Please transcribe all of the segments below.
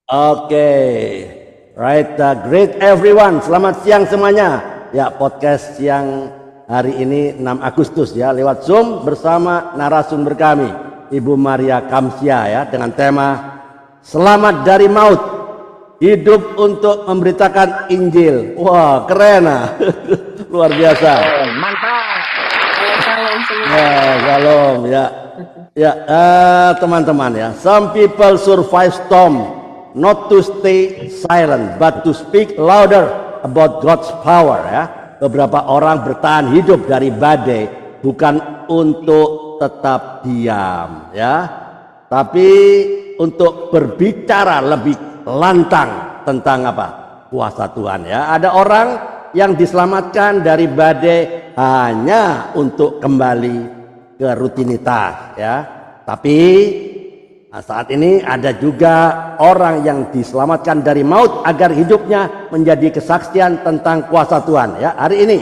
Oke, right, great everyone. Selamat siang semuanya. Ya, podcast siang hari ini 6 Agustus ya, lewat Zoom bersama narasumber kami, Ibu Maria Kamsia ya, dengan tema Selamat dari Maut, Hidup untuk Memberitakan Injil. Wah, keren ah. Luar biasa. Mantap. Salam semua. Ya, shalom ya. Ya, teman-teman ya. Some people survive storm, not to stay silent, but to speak louder about God's power ya. Beberapa orang bertahan hidup dari badai bukan untuk tetap diam ya, tapi untuk berbicara lebih lantang tentang apa? Kuasa Tuhan ya. Ada orang yang diselamatkan dari badai hanya untuk kembali ke rutinitas ya. Tapi saat ini ada juga orang yang diselamatkan dari maut agar hidupnya menjadi kesaksian tentang kuasa Tuhan ya. Hari ini,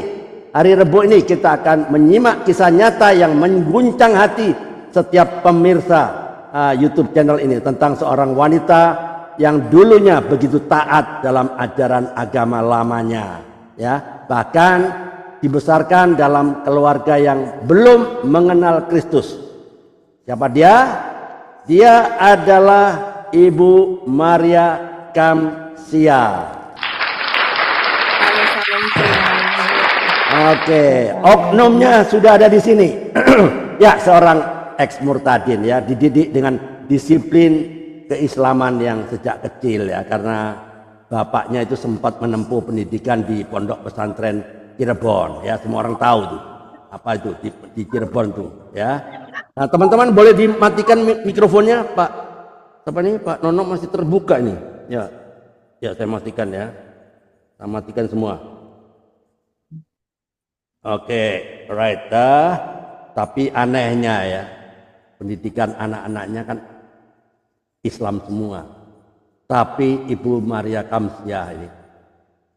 hari Rabu ini kita akan menyimak kisah nyata yang mengguncang hati setiap pemirsa YouTube channel ini tentang seorang wanita yang dulunya begitu taat dalam ajaran agama lamanya ya. Bahkan dibesarkan dalam keluarga yang belum mengenal Kristus. Siapa dia? Dia adalah Ibu Maria Kamsia. Salam semua. Oke, oknumnya sudah ada di sini. Ya, seorang ex-murtadin ya, dididik dengan disiplin keislaman yang sejak kecil ya, karena bapaknya itu sempat menempuh pendidikan di pondok pesantren Cirebon ya, semua orang tahu tuh apa itu di Cirebon tuh ya. Nah, teman-teman boleh dimatikan mikrofonnya, Pak. Apa nih, Pak Nono masih terbuka ini. Ya, ya saya matikan ya. Saya matikan semua. Oke, right. Tapi anehnya ya, pendidikan anak-anaknya kan Islam semua. Tapi Ibu Maria Kamsia ini,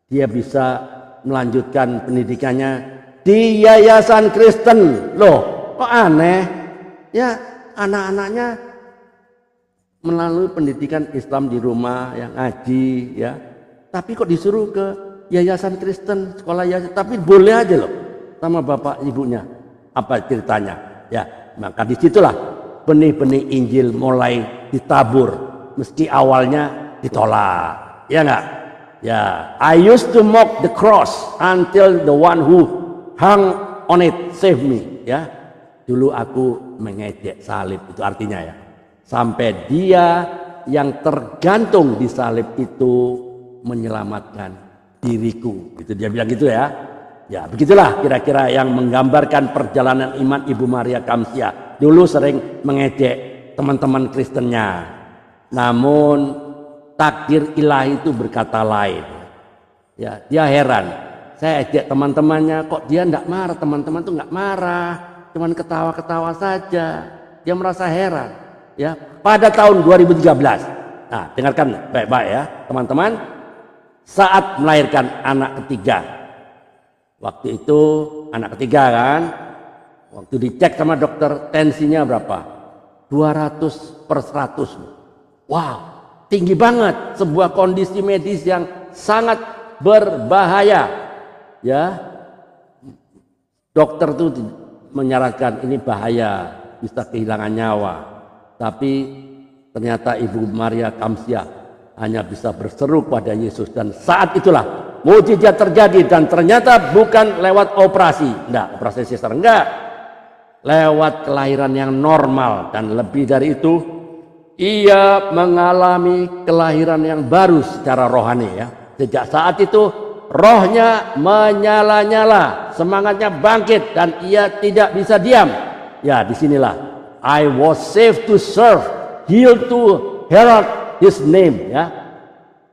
dia bisa melanjutkan pendidikannya di Yayasan Kristen. Loh, kok aneh? Ya, anak-anaknya melalui pendidikan Islam di rumah yang ngaji ya. Tapi kok disuruh ke Yayasan Kristen, sekolah yayasan, tapi boleh aja loh sama bapak ibunya. Apa ceritanya? Ya, maka disitulah benih-benih Injil mulai ditabur, meski awalnya ditolak. Ya enggak? Ya, I used to mock the cross until the one who hung on it saved me. Ya, dulu aku mengejek salib, itu artinya ya, sampai dia yang tergantung di salib itu menyelamatkan diriku. Itu dia bilang gitu ya. Ya, begitulah kira-kira yang menggambarkan perjalanan iman Ibu Maria Kamsia. Dulu sering mengejek teman-teman Kristennya. Namun takdir ilahi itu berkata lain. Ya, dia heran. Saya ajak teman-temannya, kok dia enggak marah? Teman-teman tuh enggak marah, cuman ketawa-ketawa saja. Dia merasa heran. Ya, pada tahun 2013. Nah, dengarkan baik-baik ya, teman-teman. Saat melahirkan anak ketiga. Waktu itu anak ketiga kan. Waktu dicek sama dokter, tensinya berapa? 200/100. Wow, tinggi banget, sebuah kondisi medis yang sangat berbahaya ya. Dokter tuh menyarankan ini bahaya, bisa kehilangan nyawa. Tapi ternyata Ibu Maria Kamsia hanya bisa berseru pada Yesus, dan saat itulah mujizat terjadi. Dan ternyata bukan lewat operasi, enggak, operasi sesar enggak, lewat kelahiran yang normal. Dan lebih dari itu, ia mengalami kelahiran yang baru secara rohani ya. Sejak saat itu rohnya menyala-nyala, semangatnya bangkit, dan ia tidak bisa diam. Ya, disinilah I was saved to serve, healed to herald His name ya.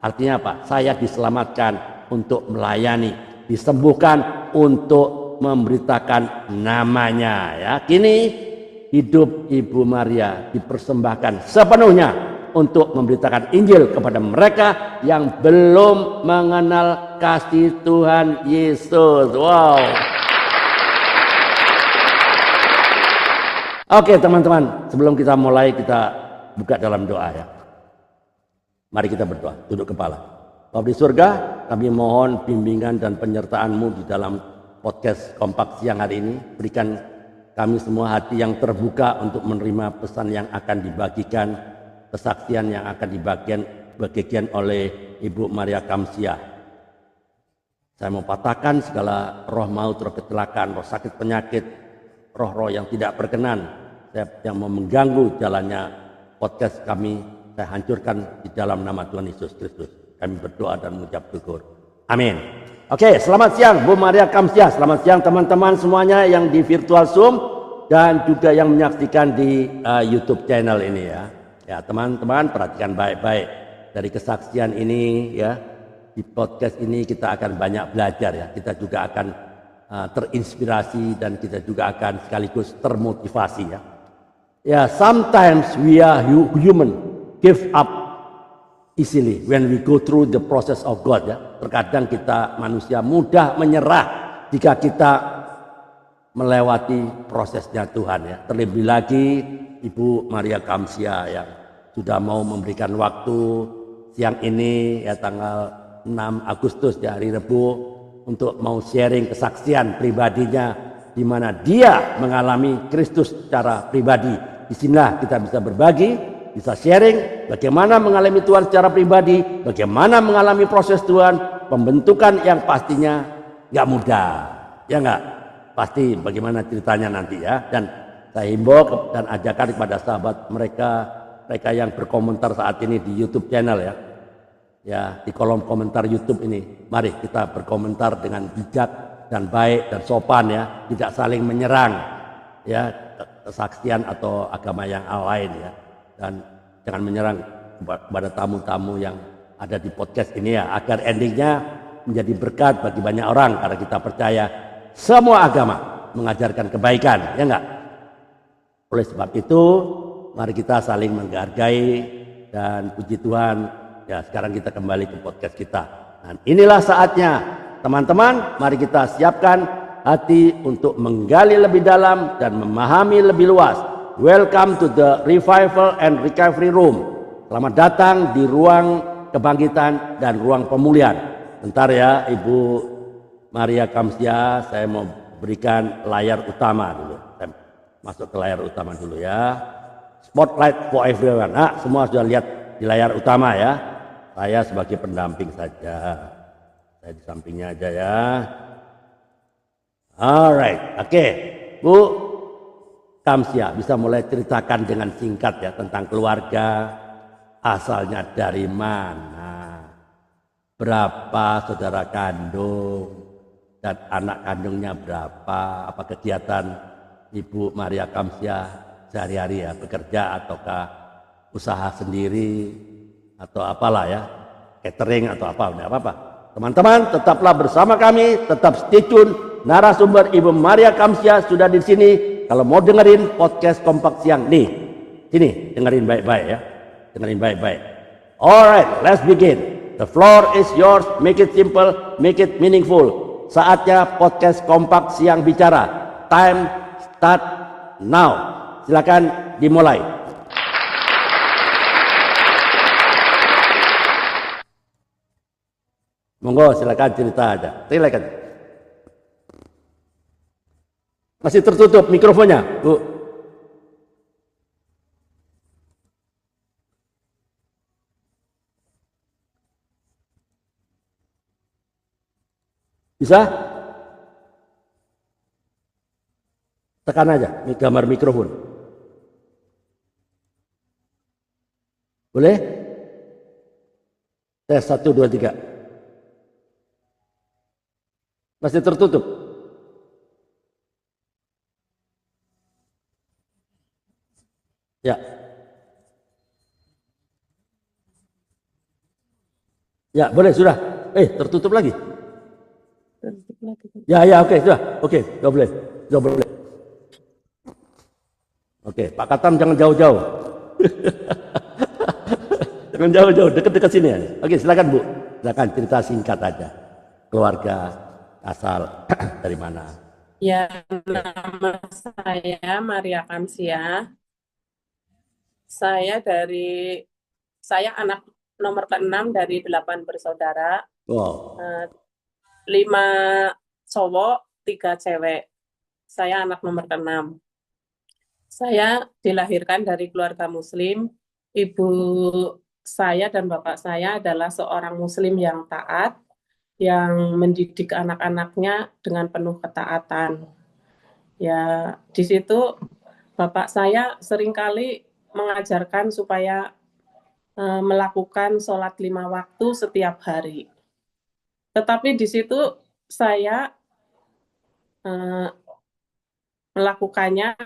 Artinya apa? Saya diselamatkan untuk melayani, disembuhkan untuk memberitakan namanya ya. Kini hidup Ibu Maria dipersembahkan sepenuhnya untuk memberitakan Injil kepada mereka yang belum mengenal kasih Tuhan Yesus. Wow. Oke teman-teman, sebelum kita mulai, kita buka dalam doa ya. Mari kita berdoa, duduk kepala. Bapa di surga, kami mohon bimbingan dan penyertaan-Mu di dalam podcast Kompak siang hari ini. Berikan kami semua hati yang terbuka untuk menerima pesan yang akan dibagikan, kesaksian yang akan dibagikan oleh Ibu Maria Kamsiah. Saya mau patahkan segala roh maut, roh kecelakaan, roh sakit penyakit, roh-roh yang tidak berkenan, yang mau mengganggu jalannya podcast kami, saya hancurkan di dalam nama Tuhan Yesus Kristus. Kami berdoa dan mengucap syukur. Amin. Oke, selamat siang Bu Maria Kamsiah. Selamat siang teman-teman semuanya yang di virtual Zoom dan juga yang menyaksikan di YouTube channel ini ya. Ya, teman-teman perhatikan baik-baik dari kesaksian ini ya. Di podcast ini kita akan banyak belajar ya. Kita juga akan terinspirasi dan kita juga akan sekaligus termotivasi ya. Ya, sometimes we are human, give up easily when we go through the process of God ya. Terkadang kita manusia mudah menyerah jika kita melewati prosesnya Tuhan ya. Terlebih lagi Ibu Maria Kamsiah yang sudah mau memberikan waktu siang ini ya tanggal 6 Agustus di hari Rabu untuk mau sharing kesaksian pribadinya di mana dia mengalami Kristus secara pribadi. Di sinilah kita bisa berbagi, bisa sharing bagaimana mengalami Tuhan secara pribadi, bagaimana mengalami proses Tuhan, pembentukan yang pastinya nggak mudah, ya nggak? Pasti bagaimana ceritanya nanti ya. Dan saya himbau dan ajarkan kepada sahabat mereka yang berkomentar saat ini di YouTube channel ya. Ya, di kolom komentar YouTube ini, mari kita berkomentar dengan bijak dan baik dan sopan ya, tidak saling menyerang ya kesaksian atau agama yang lain ya, dan jangan menyerang kepada tamu-tamu yang ada di podcast ini ya, agar endingnya menjadi berkat bagi banyak orang karena kita percaya semua agama mengajarkan kebaikan, ya enggak? Oleh sebab itu, mari kita saling menghargai dan puji Tuhan. Ya, sekarang kita kembali ke podcast kita. Dan inilah saatnya, teman-teman, mari kita siapkan hati untuk menggali lebih dalam dan memahami lebih luas. Welcome to the Revival and Recovery Room. Selamat datang di ruang kebangkitan dan ruang pemulihan. Bentar ya, Ibu Maria Kamsiah, saya mau berikan layar utama dulu. Saya masuk ke layar utama dulu ya. Spotlight for everyone. Nah, semua sudah lihat di layar utama ya. Saya sebagai pendamping saja. Saya di sampingnya aja ya. Alright, oke. Bu Kamsiah bisa mulai ceritakan dengan singkat ya tentang keluarga, asalnya dari mana, berapa saudara kandung, dan anak kandungnya berapa, apa kegiatan Ibu Maria Kamsiah sehari-hari ya, bekerja ataukah usaha sendiri, atau apalah ya, catering atau apa, enggak apa-apa. Teman-teman tetaplah bersama kami, tetap stay tune. Narasumber Ibu Maria Kamsiah sudah di sini. Kalau mau dengerin podcast Kompak Siang nih, sini dengerin baik-baik ya, dengerin baik-baik. Alright, let's begin. The floor is yours. Make it simple, make it meaningful. Saatnya podcast Kompak Siang bicara. Time start now. Silakan dimulai. Monggo silakan cerita aja. Silakan. Masih tertutup mikrofonnya, Bu. Bisa? Tekan aja gambar mikrofon. Boleh? Tes 1, 2, 3. Masih tertutup. Ya. Ya, boleh sudah. Tertutup lagi. Ya, oke, sudah. Oke, sudah boleh. Sudah boleh. Oke, Pak Katam jangan jauh-jauh. Jangan jauh-jauh, dekat-dekat sini ya. Oke, silakan Bu. Silakan cerita singkat aja. Keluarga asal dari mana? Ya, nama saya Maria Kamsiah. Saya anak nomor ke-6 dari 8 bersaudara. Wow. 5 cowok, 3 cewek. Saya anak nomor ke-6. Saya dilahirkan dari keluarga Muslim. Ibu saya dan bapak saya adalah seorang Muslim yang taat, yang mendidik anak-anaknya dengan penuh ketaatan. Ya, di situ bapak saya seringkali mengajarkan supaya melakukan sholat 5 waktu setiap hari. Tetapi di situ saya melakukannya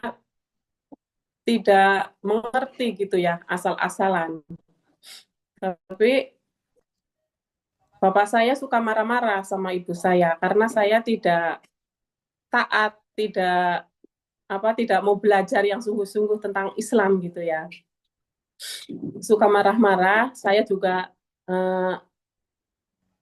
tidak mengerti gitu ya, asal-asalan. Tapi bapak saya suka marah-marah sama ibu saya karena saya tidak taat, tidak mau belajar yang sungguh-sungguh tentang Islam gitu ya. Suka marah-marah, saya juga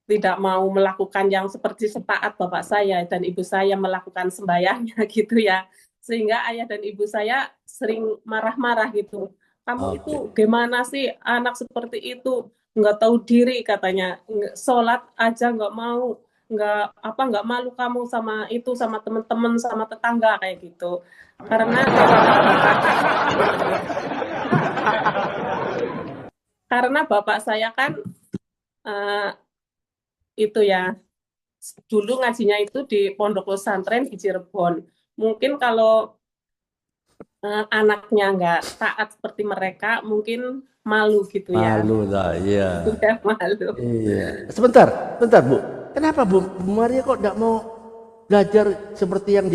tidak mau melakukan yang seperti setaat bapak saya dan ibu saya melakukan sembahyangnya gitu ya. Sehingga ayah dan ibu saya sering marah-marah gitu. Kamu itu gimana sih anak seperti itu? Nggak tahu diri katanya. Sholat aja nggak mau. Nggak malu kamu sama itu, sama teman-teman, sama tetangga kayak gitu. Karena bapak saya kan itu ya, dulu ngajinya itu di pondok pesantren di Cirebon. Mungkin kalau anaknya nggak taat seperti mereka, mungkin malu gitu ya. Malu lah, iya. Udah malu. Iya. Sebentar Bu. Kenapa Bu Maria kok tidak mau belajar seperti yang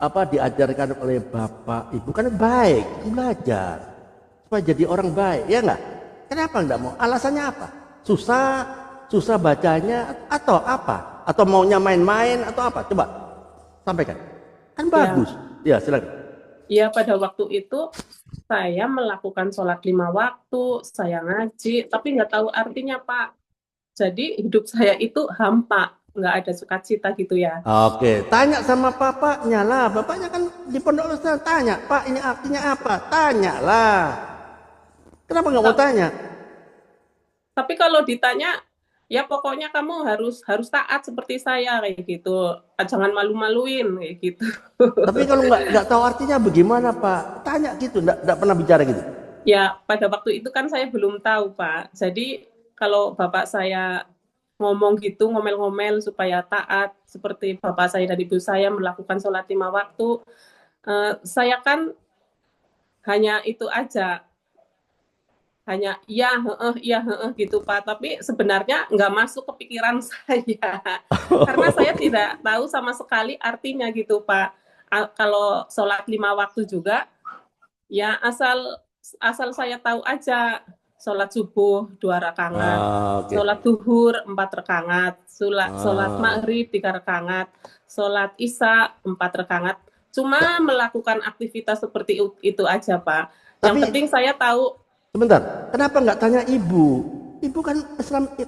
diajarkan oleh Bapak Ibu? Kan baik, belajar supaya jadi orang baik, ya nggak? Kenapa nggak mau? Alasannya apa? Susah bacanya atau apa? Atau maunya main-main atau apa? Coba sampaikan. Kan bagus. Ya, silakan. Ya, pada waktu itu saya melakukan sholat 5 waktu, saya ngaji, tapi nggak tahu artinya Pak. Jadi hidup saya itu hampa, nggak ada sukacita gitu ya. Oke, tanya sama bapaknya lah. Bapaknya kan di pondok pesantren, tanya, Pak ini artinya apa? Tanya lah. Kenapa nggak mau tanya? Tapi kalau ditanya, ya pokoknya kamu harus taat seperti saya kayak gitu. Jangan malu-maluin kayak gitu. Tapi kalau nggak tahu artinya bagaimana Pak? Tanya gitu, nggak pernah bicara gitu. Ya pada waktu itu kan saya belum tahu Pak. Jadi kalau bapak saya ngomong gitu, ngomel-ngomel supaya taat seperti bapak saya dan ibu saya melakukan sholat 5 waktu, saya kan hanya itu aja. Hanya iya gitu Pak, tapi sebenarnya nggak masuk ke pikiran saya karena saya tidak tahu sama sekali artinya gitu Pak. Kalau sholat 5 waktu juga ya asal saya tahu aja, sholat subuh 2 rakaat, sholat duhur 4 rakaat, sholat maghrib 3 rakaat, sholat isya 4 rakaat. Cuma melakukan aktivitas seperti itu aja Pak. Yang penting saya tahu. Sebentar, kenapa nggak tanya ibu? Ibu kan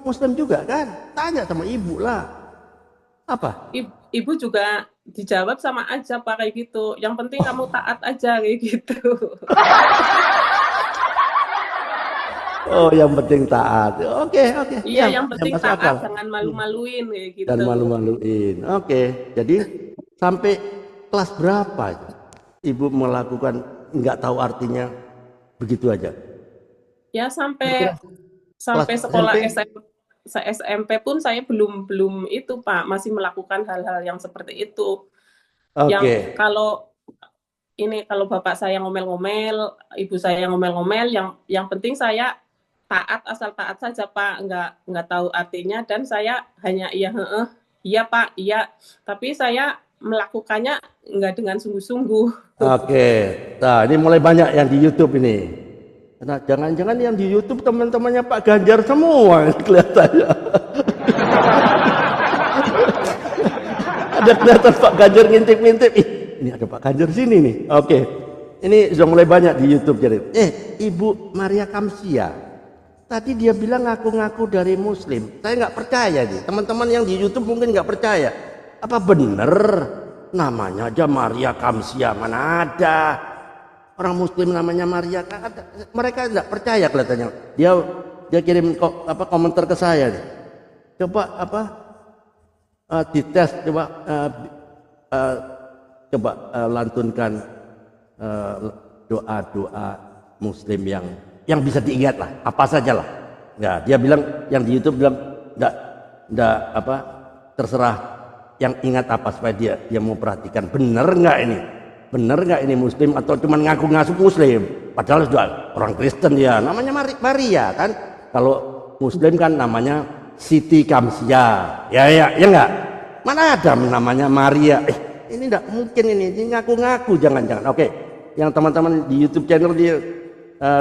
Muslim juga kan? Tanya sama ibu lah. Apa? Ibu juga dijawab sama aja Pak kayak gitu. Yang penting kamu taat aja kayak gitu. Oh, yang penting taat. Oke. Iya, yang penting taat, jangan malu-maluin kayak gitu. Dan malu-maluin. Oke. Jadi sampai kelas berapa ibu melakukan nggak tahu artinya begitu aja? Ya sampai sekolah SMP pun saya belum itu Pak, masih melakukan hal-hal yang seperti itu. Yang kalau bapak saya ngomel-ngomel, ibu saya ngomel-ngomel, yang penting saya taat, asal taat saja Pak, nggak tahu artinya, dan saya hanya iya Pak, iya, tapi saya melakukannya nggak dengan sungguh-sungguh. Oke, nah ini mulai banyak yang di YouTube ini. Nah, jangan-jangan yang di YouTube teman-temannya Pak Ganjar semua kelihatannya. Ada kelihatan Pak Ganjar ngintip-ngintip. Ini ada Pak Ganjar sini nih. Oke. Ini sudah mulai banyak di YouTube jadi. Ibu Maria Kamsia. Tadi dia bilang ngaku-ngaku dari Muslim. Saya nggak percaya nih. Teman-teman yang di YouTube mungkin nggak percaya. Apa bener namanya aja Maria Kamsia? Mana ada? orang Muslim namanya Maria. Mereka tidak percaya kelihatannya. Dia kirim komentar ke saya nih. Coba dites, coba lantunkan doa-doa Muslim yang bisa diingat lah, apa saja lah. Ya, dia bilang yang di YouTube bilang enggak terserah yang ingat apa supaya dia mau perhatikan benar nggak ini Muslim atau cuma ngaku-ngaku Muslim padahal sudah orang Kristen dia namanya Maria kan. Kalau Muslim kan namanya Siti Kamsia ya enggak, mana ada namanya Maria. Ini enggak mungkin, ini ngaku-ngaku jangan-jangan. Oke, yang teman-teman di YouTube channel dia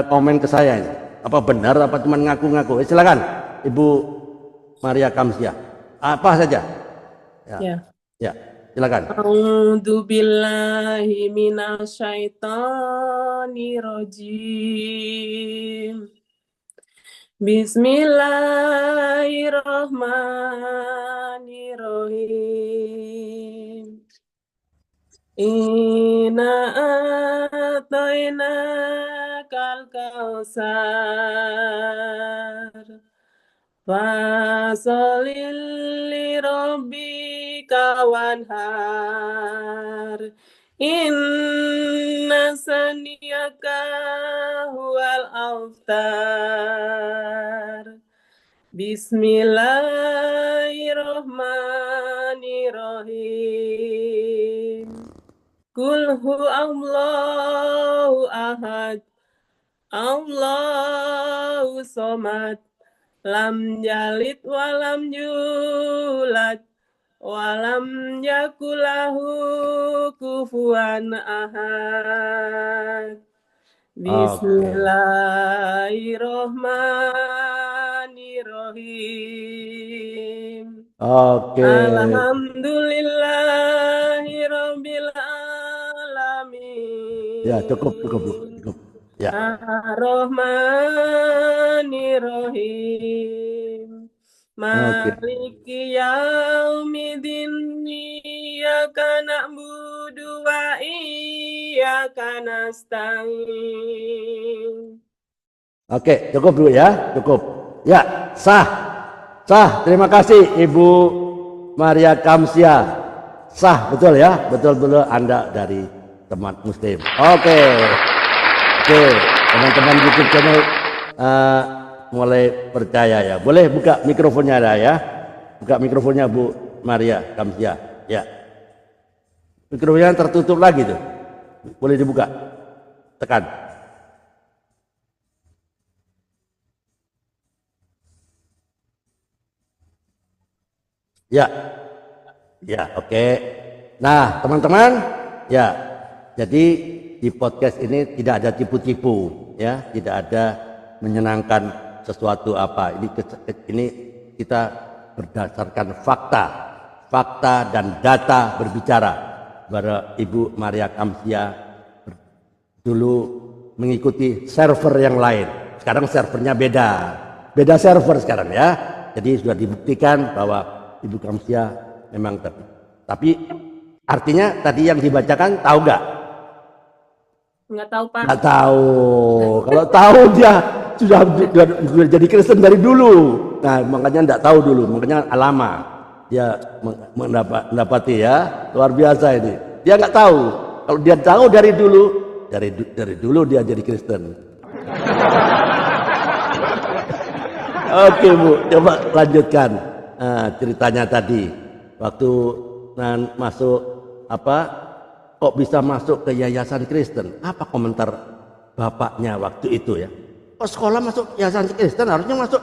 komen ke saya ini, apa benar apa cuma ngaku-ngaku. Silakan Ibu Maria Kamsia, apa saja ya silakan. A'udzu billahi minasyaitonir rajim. Bismillahirrahmanirrahim. Inna a'tainakal kautsar. Fasolil lirabbika wanhar. Inna saniyaka huwal aftar. Bismillahirrahmanirrahim. Qul huwallahu ahad. Allahu somad. Lam yalid walam yulad walam yakulahu kufuwan ahad. Bismillahirrahmanirrahim. Oke. Alhamdulillahirabbil alamin. Ya, cukup. Ya. Ar-Rahmanir-Rahim. Maliki yaumiddin. Iyyaka na'budu wa iyyaka nasta'in. Oke, cukup dulu ya, cukup. Ya, sah. Terima kasih Ibu Maria Kamsia. Sah, betul ya, betul Anda dari teman Muslim. Oke, teman-teman YouTube channel mulai percaya ya. Boleh buka mikrofonnya ada ya. Buka mikrofonnya Bu Maria Kamsia. Ya. Mikrofonnya tertutup lagi tuh. Boleh dibuka. Tekan. Ya, oke. Nah, teman-teman, ya, jadi di podcast ini tidak ada tipu-tipu, ya, tidak ada menyenangkan sesuatu apa. Ini kita berdasarkan fakta dan data berbicara. Bahwa Ibu Maria Kamsia dulu mengikuti server yang lain. Sekarang servernya beda server sekarang ya. Jadi sudah dibuktikan bahwa Ibu Kamsia memang tapi artinya tadi yang dibacakan tahu nggak? Nggak tahu Pak. Nggak tahu. Kalau tahu dia sudah jadi Kristen dari dulu. Nah makanya nggak tahu dulu, makanya lama dia mendapati ya, luar biasa ini. Dia nggak tahu. Kalau dia tahu dari dulu dia jadi Kristen. Oke Bu, coba lanjutkan. Ceritanya tadi waktu masuk kok bisa masuk ke yayasan Kristen, apa komentar bapaknya waktu itu ya? Kok sekolah masuk yayasan Kristen, harusnya masuk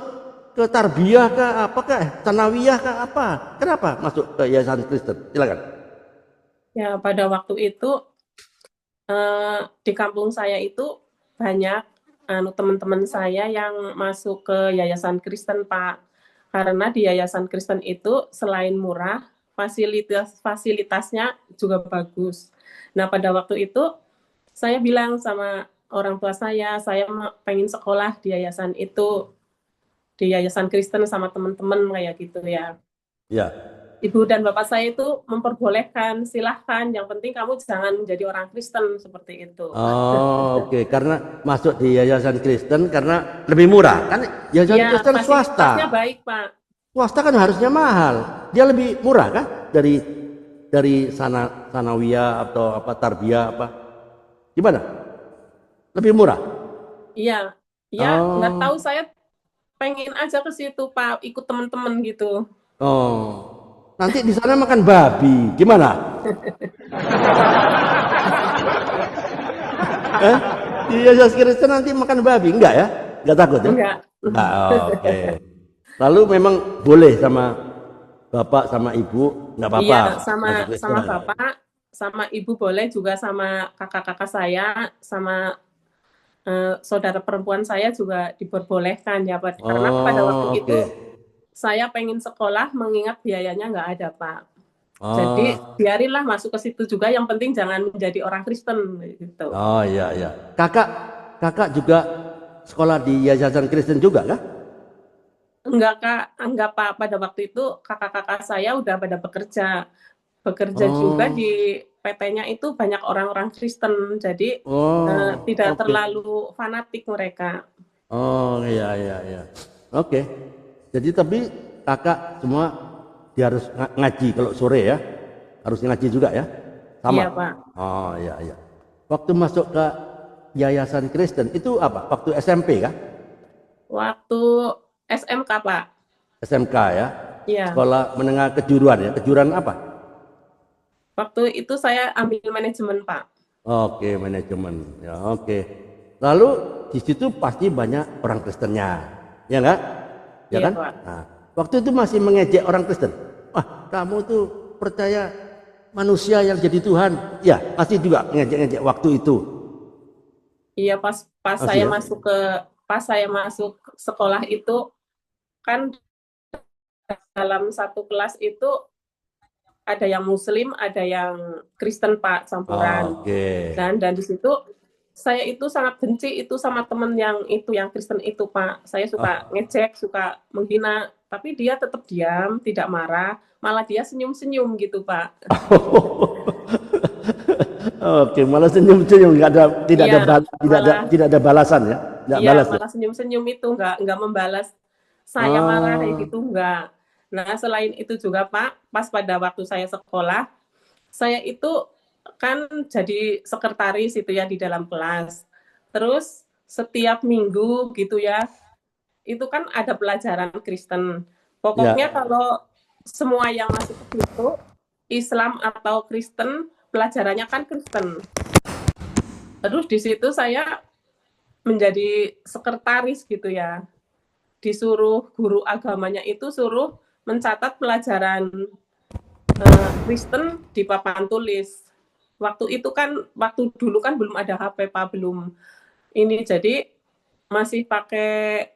ke tarbiyah sanawiyah apa? Kenapa masuk ke yayasan Kristen? Silakan. Ya, pada waktu itu di kampung saya itu banyak teman-teman saya yang masuk ke yayasan Kristen Pak. Karena di yayasan Kristen itu selain murah, fasilitasnya juga bagus. Nah, pada waktu itu saya bilang sama orang tua saya pengen sekolah di yayasan itu, di yayasan Kristen sama teman-teman kayak gitu ya. Ya. ibu dan bapak saya itu memperbolehkan, silahkan, yang penting kamu jangan menjadi orang Kristen seperti itu. Oh, oke. Karena masuk di yayasan Kristen karena lebih murah. Kan yayasan Ya, Kristen fasilitasnya swasta. baik, Pak. Swasta kan harusnya mahal. Dia lebih murah kan dari sanawiyah atau apa tarbiyah apa. Gimana? Lebih murah. Iya, ya nggak tahu, Oh. saya pengen aja ke situ, Pak, ikut teman-teman gitu. Oh. Nanti di sana makan babi. Gimana? Eh? Di yayasan Kristen nanti makan babi? Enggak ya? Enggak takut ya? Enggak. Enggak. Oh, oke. Lalu memang boleh sama bapak sama ibu nggak Iya, apa-apa sama masuk Kristen sama aja. bapak, sama ibu boleh, juga sama kakak-kakak saya, sama saudara perempuan saya juga diperbolehkan ya, Pak. Karena pada waktu Oh, itu oke. saya pengen sekolah, mengingat biayanya nggak ada, Pak. Jadi Oh, biarinlah masuk ke situ juga, yang penting jangan menjadi orang Kristen gitu. oh iya iya. Kakak kakak juga sekolah di yayasan Kristen juga kah? Enggak, Kak, enggak, Pak. Pada waktu itu kakak-kakak saya udah pada bekerja. Bekerja juga Oh, di PT-nya itu banyak orang-orang Kristen. Jadi oh, tidak oke. terlalu fanatik mereka. Oh iya iya iya. Oke. Jadi tapi kakak semua dia harus ngaji kalau sore ya. Harus ngaji juga ya. Sama. Iya, Pak. Oh iya iya. Waktu masuk ke yayasan Kristen itu apa? Waktu SMP kah? Waktu SMK, Pak. SMK ya. Iya. Sekolah menengah kejuruan ya. Kejuruan apa? Waktu itu saya ambil manajemen, Pak. Oke, manajemen. Ya, oke. Lalu di situ pasti banyak orang Kristennya. Ya enggak? Ya Iya, kan? Pak. Nah, waktu itu masih mengejek orang Kristen. Wah, kamu tuh percaya manusia yang jadi Tuhan. Ya, pasti juga ngejek-ngejek waktu itu. Iya, pas pas Masih saya ya? masuk ke pas saya masuk sekolah itu kan dalam satu kelas itu ada yang Muslim, ada yang Kristen, Pak, campuran. Oke. Dan di situ saya itu sangat benci itu sama temen yang itu, yang Kristen itu, Pak. Saya suka Oh. ngecek, suka menghina, tapi dia tetap diam, tidak marah, malah dia senyum-senyum gitu, Pak. Oke, malah senyum-senyum, nggak ada, Iya, malah tidak ada balasan ya, nggak iya, balas ya. malah senyum-senyum itu, nggak membalas saya marah kayak Oh, gitu, nggak. Nah, selain itu juga, Pak, pas pada waktu saya sekolah, saya itu kan jadi sekretaris itu ya di dalam kelas. Terus setiap minggu gitu ya, itu kan ada pelajaran Kristen. Pokoknya ya. kalau semua yang masuk ke situ, Islam atau Kristen, pelajarannya kan Kristen. Terus di situ saya menjadi sekretaris gitu ya. Disuruh guru agamanya itu suruh mencatat pelajaran Kristen di papan tulis. Waktu itu kan, waktu dulu kan belum ada HP, Pak, belum ini, jadi masih pakai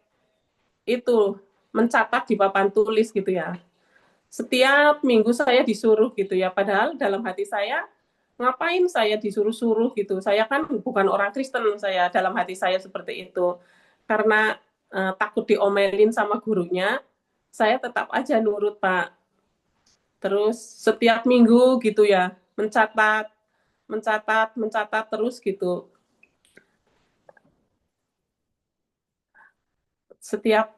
itu, mencatat di papan tulis gitu ya. Setiap minggu saya disuruh gitu ya, padahal dalam hati saya, ngapain saya disuruh-suruh gitu, saya kan bukan orang Kristen, saya dalam hati saya seperti itu. Karena takut diomelin sama gurunya, saya tetap aja nurut, Pak. Terus setiap minggu gitu ya, mencatat, mencatat, mencatat terus gitu. Setiap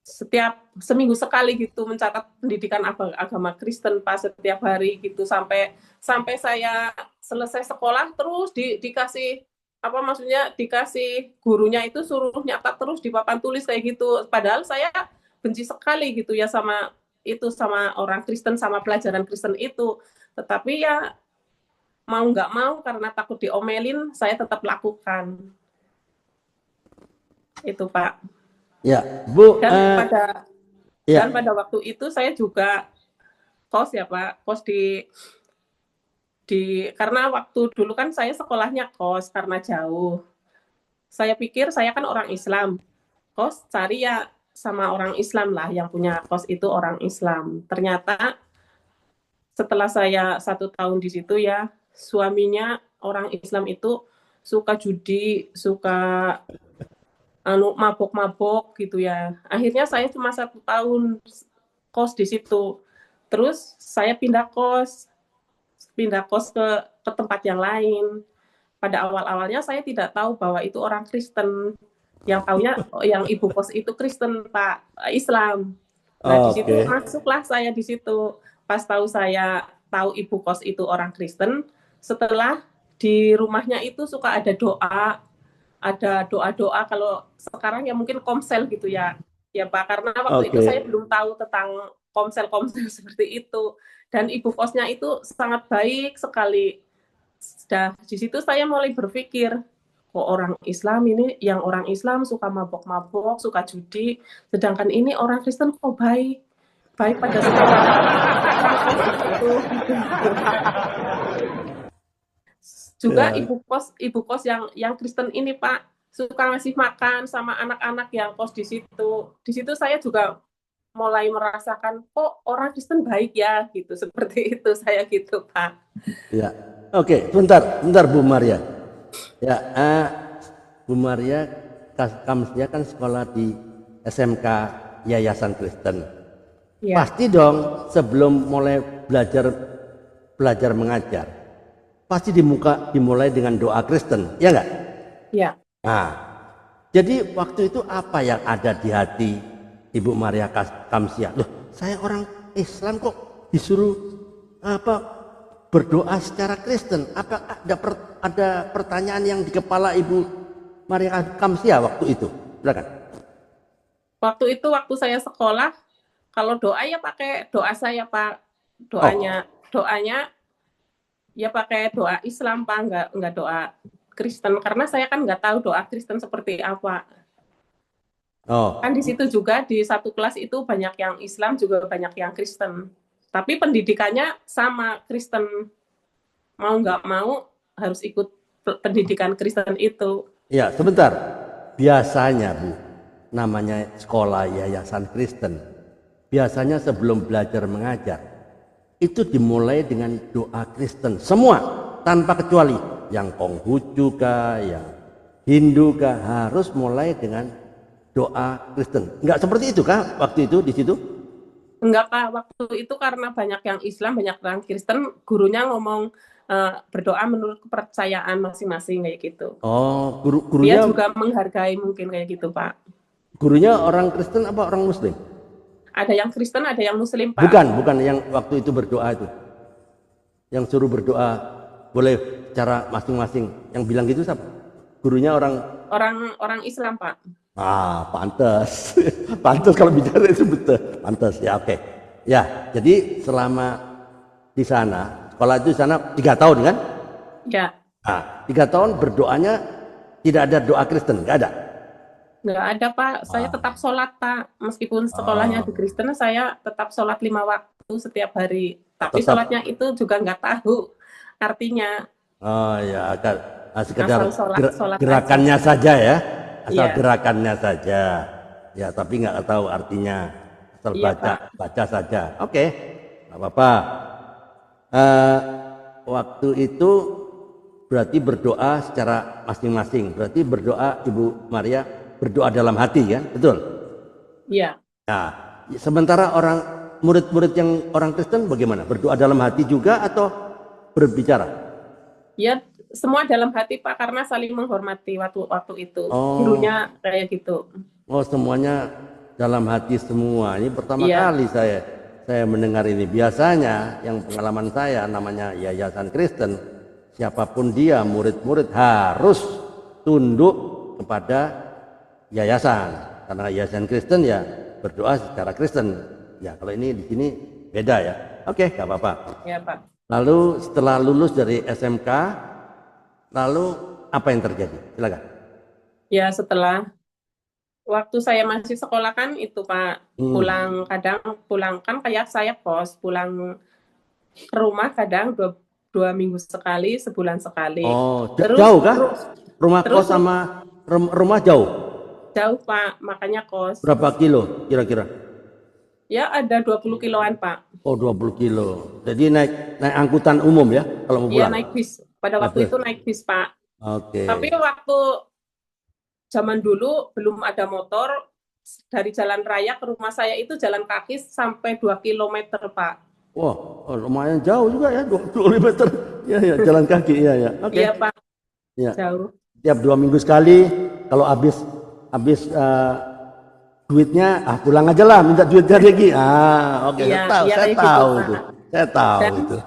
setiap seminggu sekali gitu mencatat pendidikan agama Kristen, Pak, setiap hari gitu, sampai sampai saya selesai sekolah terus dikasih apa, maksudnya dikasih gurunya itu suruh nyatat terus di papan tulis kayak gitu. Padahal saya benci sekali gitu ya sama itu, sama orang Kristen, sama pelajaran Kristen itu. Tetapi ya mau nggak mau, karena takut diomelin, saya tetap lakukan itu, Pak. Ya, Bu, Dan pada ya, dan pada waktu itu saya juga kos ya, Pak, kos di karena waktu dulu kan saya sekolahnya kos karena jauh. Saya pikir saya kan orang Islam, kos cari ya sama orang Islam lah, yang punya kos itu orang Islam. Ternyata setelah saya 1 tahun di situ ya, suaminya orang Islam itu suka judi, suka mabok-mabok gitu ya. Akhirnya saya cuma 1 tahun kos di situ. Terus saya pindah kos ke tempat yang lain. Pada awal-awalnya saya tidak tahu bahwa itu orang Kristen. Yang taunya yang ibu kos itu Kristen, Pak, Islam. Nah, di situ Oke. masuklah saya di situ. Pas saya tahu ibu kos itu orang Kristen, setelah di rumahnya itu suka ada doa-doa, kalau sekarang ya mungkin komsel gitu ya. Ya Pak, karena waktu itu saya Oke. belum tahu tentang komsel-komsel seperti itu. Dan ibu kosnya itu sangat baik sekali. Sudah di situ saya mulai berpikir, kok orang Islam ini, yang orang Islam suka mabok-mabok, suka judi, sedangkan ini orang Kristen kok baik, baik pada semua orang kos itu. Juga Ya. ibu kos yang Kristen ini Pak suka ngasih makan sama anak-anak yang kos di situ. Di situ saya juga mulai merasakan kok orang Kristen baik ya gitu, seperti itu saya gitu Pak. Ya. Oke, bentar Bu Maria. Ya, Bu Maria Kamsia kan sekolah di SMK Yayasan Kristen. Ya, Pasti dong sebelum mulai belajar mengajar, pasti dimulai dengan doa Kristen, ya enggak? ya. Nah, jadi waktu itu apa yang ada di hati Ibu Maria Kamsia? Loh, saya orang Islam kok disuruh apa berdoa secara Kristen? Apa ada pertanyaan yang di kepala Ibu Maria Kamsia waktu itu? Silakan. Waktu saya sekolah, kalau doa ya pakai doa saya Pak. Oh, Doanya ya pakai doa Islam Pak, nggak doa Kristen, karena saya kan nggak tahu doa Kristen seperti apa. Kan di oh, situ juga di satu kelas itu banyak yang Islam juga banyak yang Kristen. Tapi pendidikannya sama Kristen. Mau nggak mau harus ikut pendidikan Kristen itu. ya sebentar. Biasanya Bu, namanya sekolah Yayasan Kristen. Biasanya sebelum belajar mengajar, itu dimulai dengan doa Kristen semua tanpa kecuali, yang Konghucu kah, yang Hindu kah, harus mulai dengan doa Kristen. Enggak seperti itu kah waktu itu di situ? Enggak Pak, waktu itu karena banyak yang Islam, banyak yang Kristen, gurunya ngomong berdoa menurut kepercayaan masing-masing kayak gitu. Oh, Dia gurunya juga menghargai mungkin kayak gitu Pak. gurunya orang Kristen apa orang Muslim? Ada yang Kristen, ada yang Muslim Pak. Bukan yang waktu itu berdoa itu, yang suruh berdoa boleh cara masing-masing. Yang bilang gitu siapa? Gurunya orang. Orang Islam Pak. Pantas. Pantas kalau bicara itu betul. Pantas ya, oke. Ya, jadi selama di sana, sekolah itu di sana 3 tahun kan? Ya, 3 tahun berdoanya tidak ada doa Kristen, nggak ada. nggak ada Pak. Saya tetap sholat Pak. Meskipun sekolahnya di Kristen, saya tetap sholat 5 waktu setiap hari. Tapi Tetap. sholatnya itu juga nggak tahu artinya. Oh ya, sekedar Asal sholat aja. gerakannya saja ya, asal Iya, gerakannya saja. Ya, tapi nggak tahu artinya, asal iya Pak. baca saja. Oke, nggak apa-apa. Eh, Waktu itu berarti berdoa secara masing-masing. Berarti berdoa Ibu Maria berdoa dalam hati kan, betul? Iya. Nah, sementara murid-murid yang orang Kristen bagaimana? Berdoa dalam hati juga atau berbicara? Ya, semua dalam hati Pak, karena saling menghormati waktu itu. Oh, Gurunya kayak gitu. oh semuanya dalam hati semua. Ini pertama Iya, kali saya mendengar ini. Biasanya yang pengalaman saya namanya Yayasan Kristen, siapapun dia, murid-murid harus tunduk kepada yayasan. Karena yayasan Kristen ya berdoa secara Kristen. Ya, kalau ini di sini beda ya. Oke, nggak apa-apa. ya Pak. Lalu setelah lulus dari SMK, lalu apa yang terjadi? Silakan. Ya, setelah waktu saya masih sekolah kan itu Pak, kadang pulang kan kayak saya kos, pulang ke rumah kadang dua minggu sekali, sebulan sekali. Oh, Terus jauh kah? Rumah terus kos sama rumah jauh? jauh Pak, makanya kos. Berapa kilo kira-kira? Ya ada 20 kiloan Pak. Oh, 20 kilo. Jadi naik angkutan umum ya kalau mau Iya pulang? naik bis. Pada Naik waktu bus. itu naik bis Pak. Oke. Tapi waktu zaman dulu belum ada motor, dari jalan raya ke rumah saya itu jalan kaki sampai 2 kilometer, Pak. Wah, lumayan jauh juga ya, 20 meter. Ya, ya, jalan kaki, ya, ya. Oke. Iya, Pak, Ya. jauh. Tiap 2 minggu sekali, kalau habis habis duitnya, pulang aja lah, minta duitnya lagi. Oke, Iya, iya saya kayak gitu, tahu Pak. itu. Saya tahu Dan itu.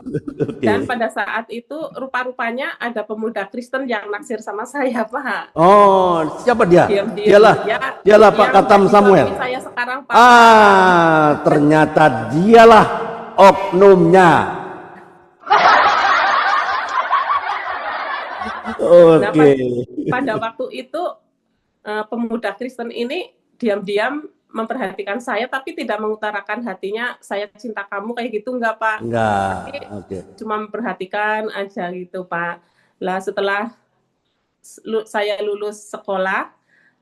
Oke. dan pada saat itu rupa-rupanya ada pemuda Kristen yang naksir sama saya, Pak. Oh, siapa dia? Diam-diam Dialah, ya, dialah Pak yang Katam jadi Samuel. suami saya sekarang, Pak. Ternyata dialah oknumnya. Nah, Oke. pada waktu itu pemuda Kristen ini diam-diam memperhatikan saya tapi tidak mengutarakan hatinya saya cinta kamu kayak gitu enggak, Pak. Enggak. Tapi Oke. cuma memperhatikan aja gitu, Pak. Lah setelah saya lulus sekolah,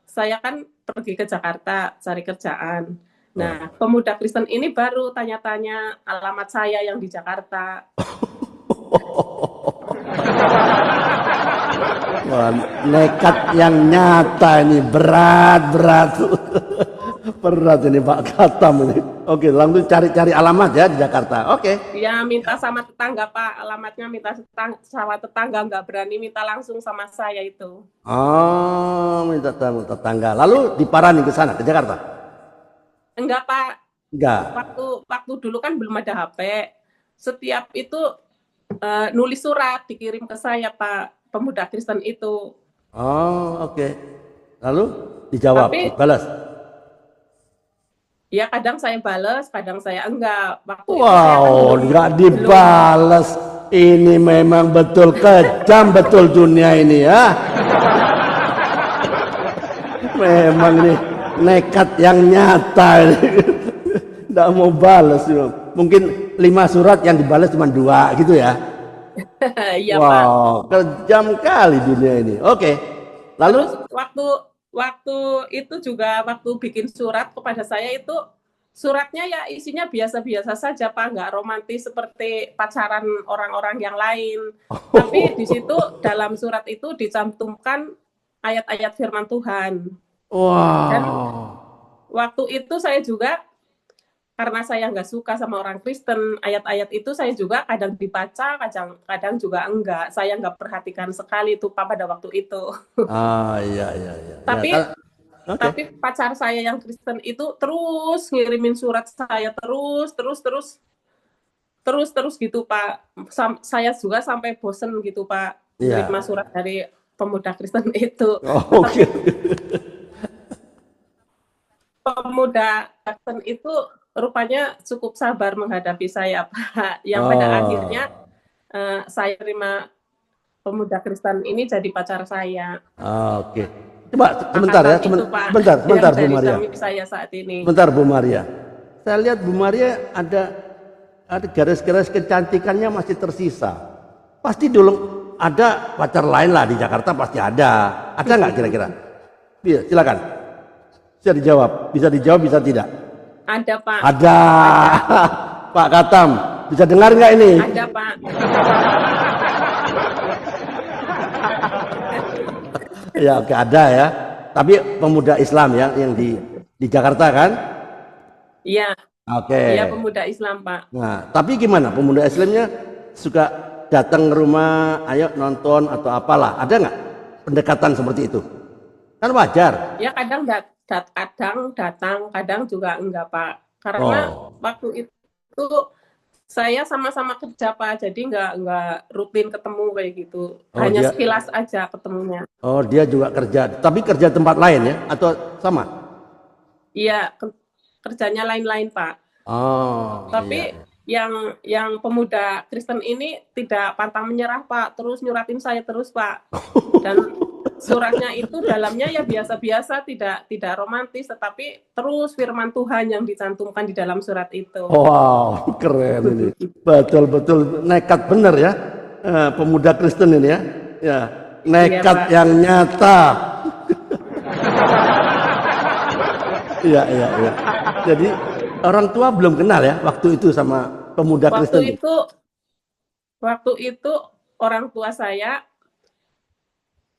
saya kan pergi ke Jakarta cari kerjaan. Nah, Oh. pemuda Kristen ini baru tanya-tanya alamat saya yang di Jakarta. Wah, nekat yang nyata ini, berat. Berat ini Pak Katam ini. Oke, langsung cari-cari alamat ya di Jakarta. Oke. Ya minta sama tetangga, Pak, alamatnya minta sama tetangga, nggak berani minta langsung sama saya itu. Oh, minta tetangga. Lalu diparani ke sana, ke Jakarta? Enggak, Pak, Enggak. waktu waktu dulu kan belum ada HP. Setiap itu nulis surat dikirim ke saya, Pak, pemuda Kristen itu. Oh, oke. Lalu dijawab, Tapi dibalas. ya kadang saya bales, kadang saya enggak. Waktu itu saya kan Wow, nggak belum dibalas. Ini memang betul kejam betul dunia ini ya. Memang nih nekat yang nyata ini. Nggak mau balas. Mungkin 5 surat yang dibalas cuma 2 gitu ya. iya, Pak. Wow, kejam kali dunia ini. Oke. Lalu Terus waktu waktu itu juga waktu bikin surat kepada saya itu suratnya ya isinya biasa-biasa saja, Pak, nggak romantis seperti pacaran orang-orang yang lain. Tapi di situ dalam surat itu dicantumkan ayat-ayat firman Tuhan. Dan wow. waktu itu saya juga karena saya nggak suka sama orang Kristen, ayat-ayat itu saya juga kadang dibaca, kadang juga enggak. Saya nggak perhatikan sekali itu Pak pada waktu itu. Iya iya iya. Ya, Tapi oke. tapi pacar saya yang Kristen itu terus ngirimin surat saya terus gitu, Pak. Saya juga sampai bosen gitu, Pak, Iya. menerima surat dari pemuda Kristen itu. Oh, oke. Tapi pemuda Kristen itu rupanya cukup sabar menghadapi saya, Pak. Yang pada akhirnya Oh. saya terima pemuda Kristen ini jadi pacar saya. Oke. Coba Pak sebentar ya, Katam itu, Pak, yang sebentar Bu jadi Maria. suami saya saat ini. Sebentar Bu Maria. Saya lihat Bu Maria ada garis-garis kecantikannya masih tersisa. Pasti dulu ada pacar lain lah di Jakarta pasti ada. Ada nggak kira-kira? Iya, silakan. Bisa dijawab, bisa tidak. Ada, Pak. Ada. Ada. Pak Katam, bisa dengar nggak ini? Ada, Pak. Ya, oke ada ya. Tapi pemuda Islam ya yang di Jakarta kan? Iya, Oke. iya pemuda Islam, Pak. Nah, tapi gimana pemuda Islamnya suka datang ke rumah, ayo nonton atau apalah? Ada nggak pendekatan seperti itu? Kan wajar. Ya kadang datang, kadang juga enggak, Pak. Karena Oh, waktu itu saya sama-sama kerja, Pak. Jadi enggak rutin ketemu kayak gitu. oh Hanya dia, sekilas aja ketemunya. dia juga kerja. Tapi kerja tempat lain ya? Atau sama? Iya, kerjanya lain-lain, Pak. Oh, iya. Tapi yang pemuda Kristen ini tidak pantang menyerah, Pak. Terus nyuratin saya terus, Pak. Dan suratnya itu dalamnya ya biasa-biasa, tidak romantis, tetapi terus firman Tuhan yang dicantumkan di dalam surat itu. Wow, keren ini. Betul-betul nekat bener ya. Pemuda Kristen ini ya. Ya, Iya, nekat Pak. yang nyata. Iya, iya, iya. Jadi orang tua belum kenal ya waktu itu sama pemuda Kristen Waktu itu. itu waktu itu orang tua saya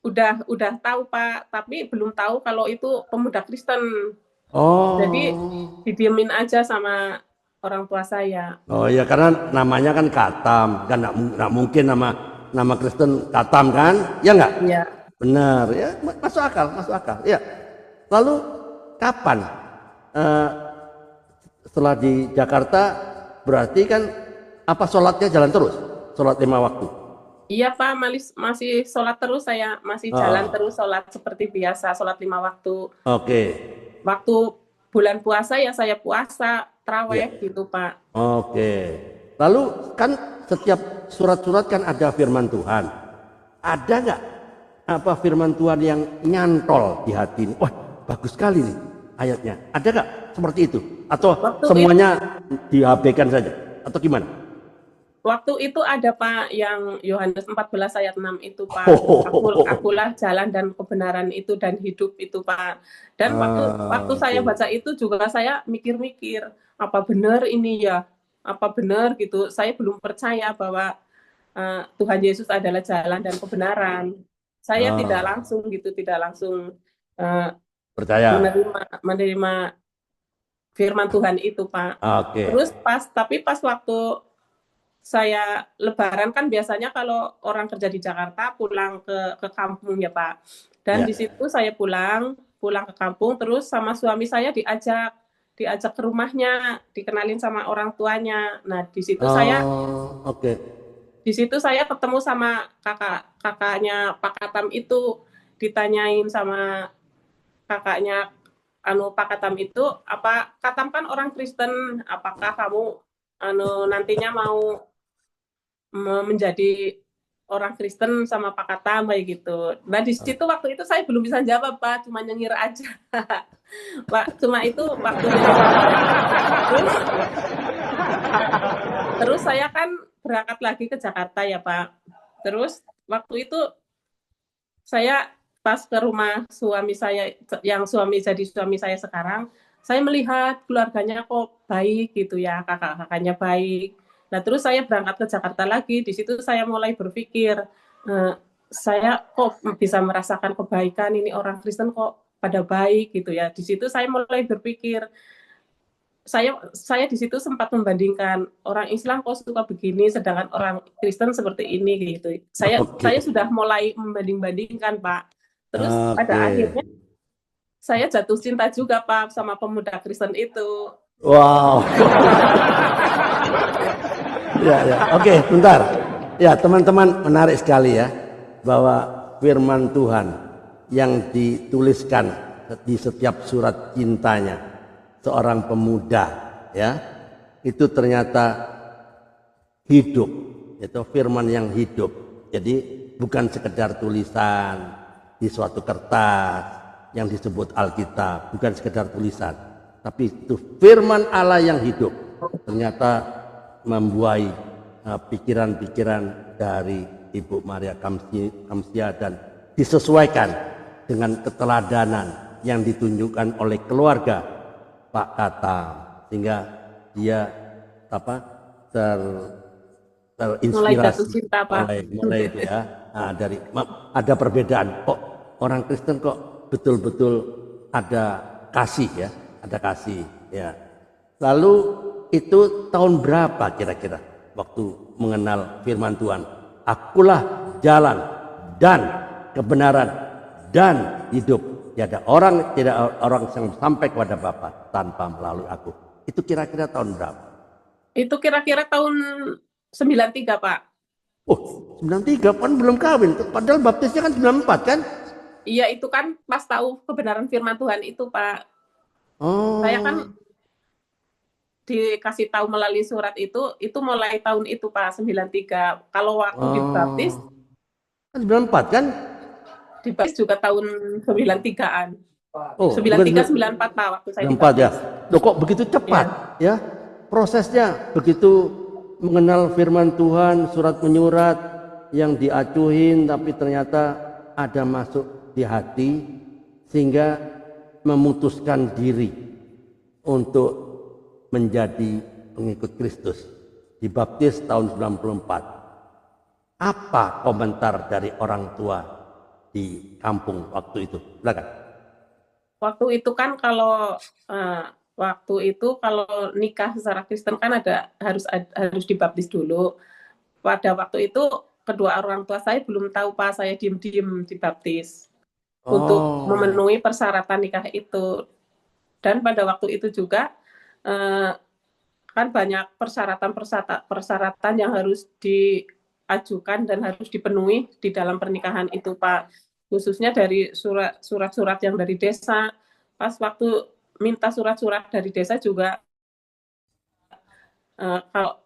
udah tahu, Pak, tapi belum tahu kalau itu pemuda Kristen. Jadi Oh. didiemin aja sama orang tua saya. Oh ya karena namanya kan Katam, kan nggak mungkin nama nama Kristen Katam kan? Ya nggak? Iya. Benar ya, masuk akal, masuk akal. Ya. Lalu kapan? Eh, setelah di Jakarta berarti kan apa sholatnya jalan terus? Sholat 5 waktu. Iya Pak, masih sholat terus saya, masih jalan Ah, terus sholat seperti biasa, sholat 5 waktu. oke. Waktu bulan puasa ya saya puasa, Ya. traweh gitu Pak. Oke. Lalu kan setiap surat-surat kan ada firman Tuhan. Ada nggak apa firman Tuhan yang nyantol di hati ini? Wah, bagus sekali nih ayatnya. Ada nggak seperti itu? Atau Waktu itu semuanya diabaikan saja? Atau gimana? Waktu itu ada Pak yang Yohanes 14 ayat 6 itu Pak. Oh, Akulah jalan dan kebenaran itu dan hidup itu Pak. Dan waktu saya oke. baca itu juga saya mikir-mikir, apa benar ini ya? Apa benar gitu? Saya belum percaya bahwa Tuhan Yesus adalah jalan dan kebenaran. Saya tidak Ah, langsung gitu, tidak langsung uh, percaya. menerima firman Tuhan itu Pak. Oke. Terus tapi pas waktu saya lebaran kan biasanya kalau orang kerja di Jakarta pulang ke kampung ya Pak. Dan Ya. di situ saya pulang ke kampung terus sama suami saya diajak ke rumahnya, dikenalin sama orang tuanya. Nah, Oh, oke. di situ saya ketemu sama kakaknya Pak Katam itu, ditanyain sama kakaknya Pak Katam itu, apa Katam kan orang Kristen, apakah kamu nantinya mau menjadi orang Kristen sama Pak Katam kayak gitu. Nah di situ waktu itu saya belum bisa jawab Pak, cuma nyengir aja. Pak, cuma itu waktunya. Terus terus saya kan berangkat lagi ke Jakarta ya Pak. Terus waktu itu saya pas ke rumah suami saya yang jadi suami saya sekarang, saya melihat keluarganya kok baik gitu ya, kakak-kakaknya baik. Nah, terus saya berangkat ke Jakarta lagi, di situ saya mulai berpikir, eh, saya kok bisa merasakan kebaikan ini orang Kristen kok pada baik gitu ya. Di situ saya mulai berpikir, saya di situ sempat membandingkan orang Islam kok suka begini, sedangkan orang Kristen seperti ini gitu. Oke. Saya sudah mulai membanding-bandingkan Pak. Terus Oke. pada akhirnya saya jatuh cinta juga Pak sama pemuda Kristen itu. Wow. Ya, ya. Oke, bentar. Ya, teman-teman, menarik sekali ya bahwa firman Tuhan yang dituliskan di setiap surat cintanya seorang pemuda ya, itu ternyata hidup. Itu firman yang hidup. Jadi bukan sekedar tulisan di suatu kertas yang disebut Alkitab, bukan sekedar tulisan, tapi itu firman Allah yang hidup. Ternyata membuai pikiran-pikiran dari Ibu Maria Kamsia dan disesuaikan dengan keteladanan yang ditunjukkan oleh keluarga Pak Kata, sehingga dia apa ter Mulai jatuh terinspirasi cinta Pak. mulai itu ya. Nah, dari ada perbedaan kok orang Kristen kok betul-betul ada kasih ya, ada kasih ya. Lalu itu tahun berapa kira-kira waktu mengenal firman Tuhan? Akulah jalan dan kebenaran dan hidup. Tidak orang yang sampai kepada Bapa tanpa melalui aku. Itu kira-kira tahun berapa? Itu kira-kira tahun 93 Pak. Oh, 93 kan belum kawin. Padahal baptisnya kan 94 kan? Iya itu kan pas tahu kebenaran firman Tuhan itu Pak. Saya kan Oh, dikasih tahu melalui surat itu mulai tahun itu Pak 93. Kalau waktu dibaptis, oh, kan 94 kan? dibaptis juga tahun 93-an. Oh, bukan 93 94 Pak waktu saya 94 ya. dibaptis. Loh kok begitu Ya. cepat ya? Prosesnya begitu mengenal firman Tuhan, surat menyurat yang diacuhin tapi ternyata ada masuk di hati sehingga memutuskan diri untuk menjadi pengikut Kristus. Dibaptis tahun 94. Apa komentar dari orang tua di kampung waktu itu? Silakan. waktu itu kan kalau waktu itu kalau nikah secara Kristen kan harus dibaptis dulu. Pada waktu itu kedua orang tua saya belum tahu Pak, saya diem-diem dibaptis untuk Oh, memenuhi persyaratan nikah itu. Dan pada waktu itu juga eh, kan banyak persyaratan yang harus diajukan dan harus dipenuhi di dalam pernikahan itu Pak. Khususnya dari surat-surat yang dari desa. Pas waktu minta surat-surat dari desa juga kalau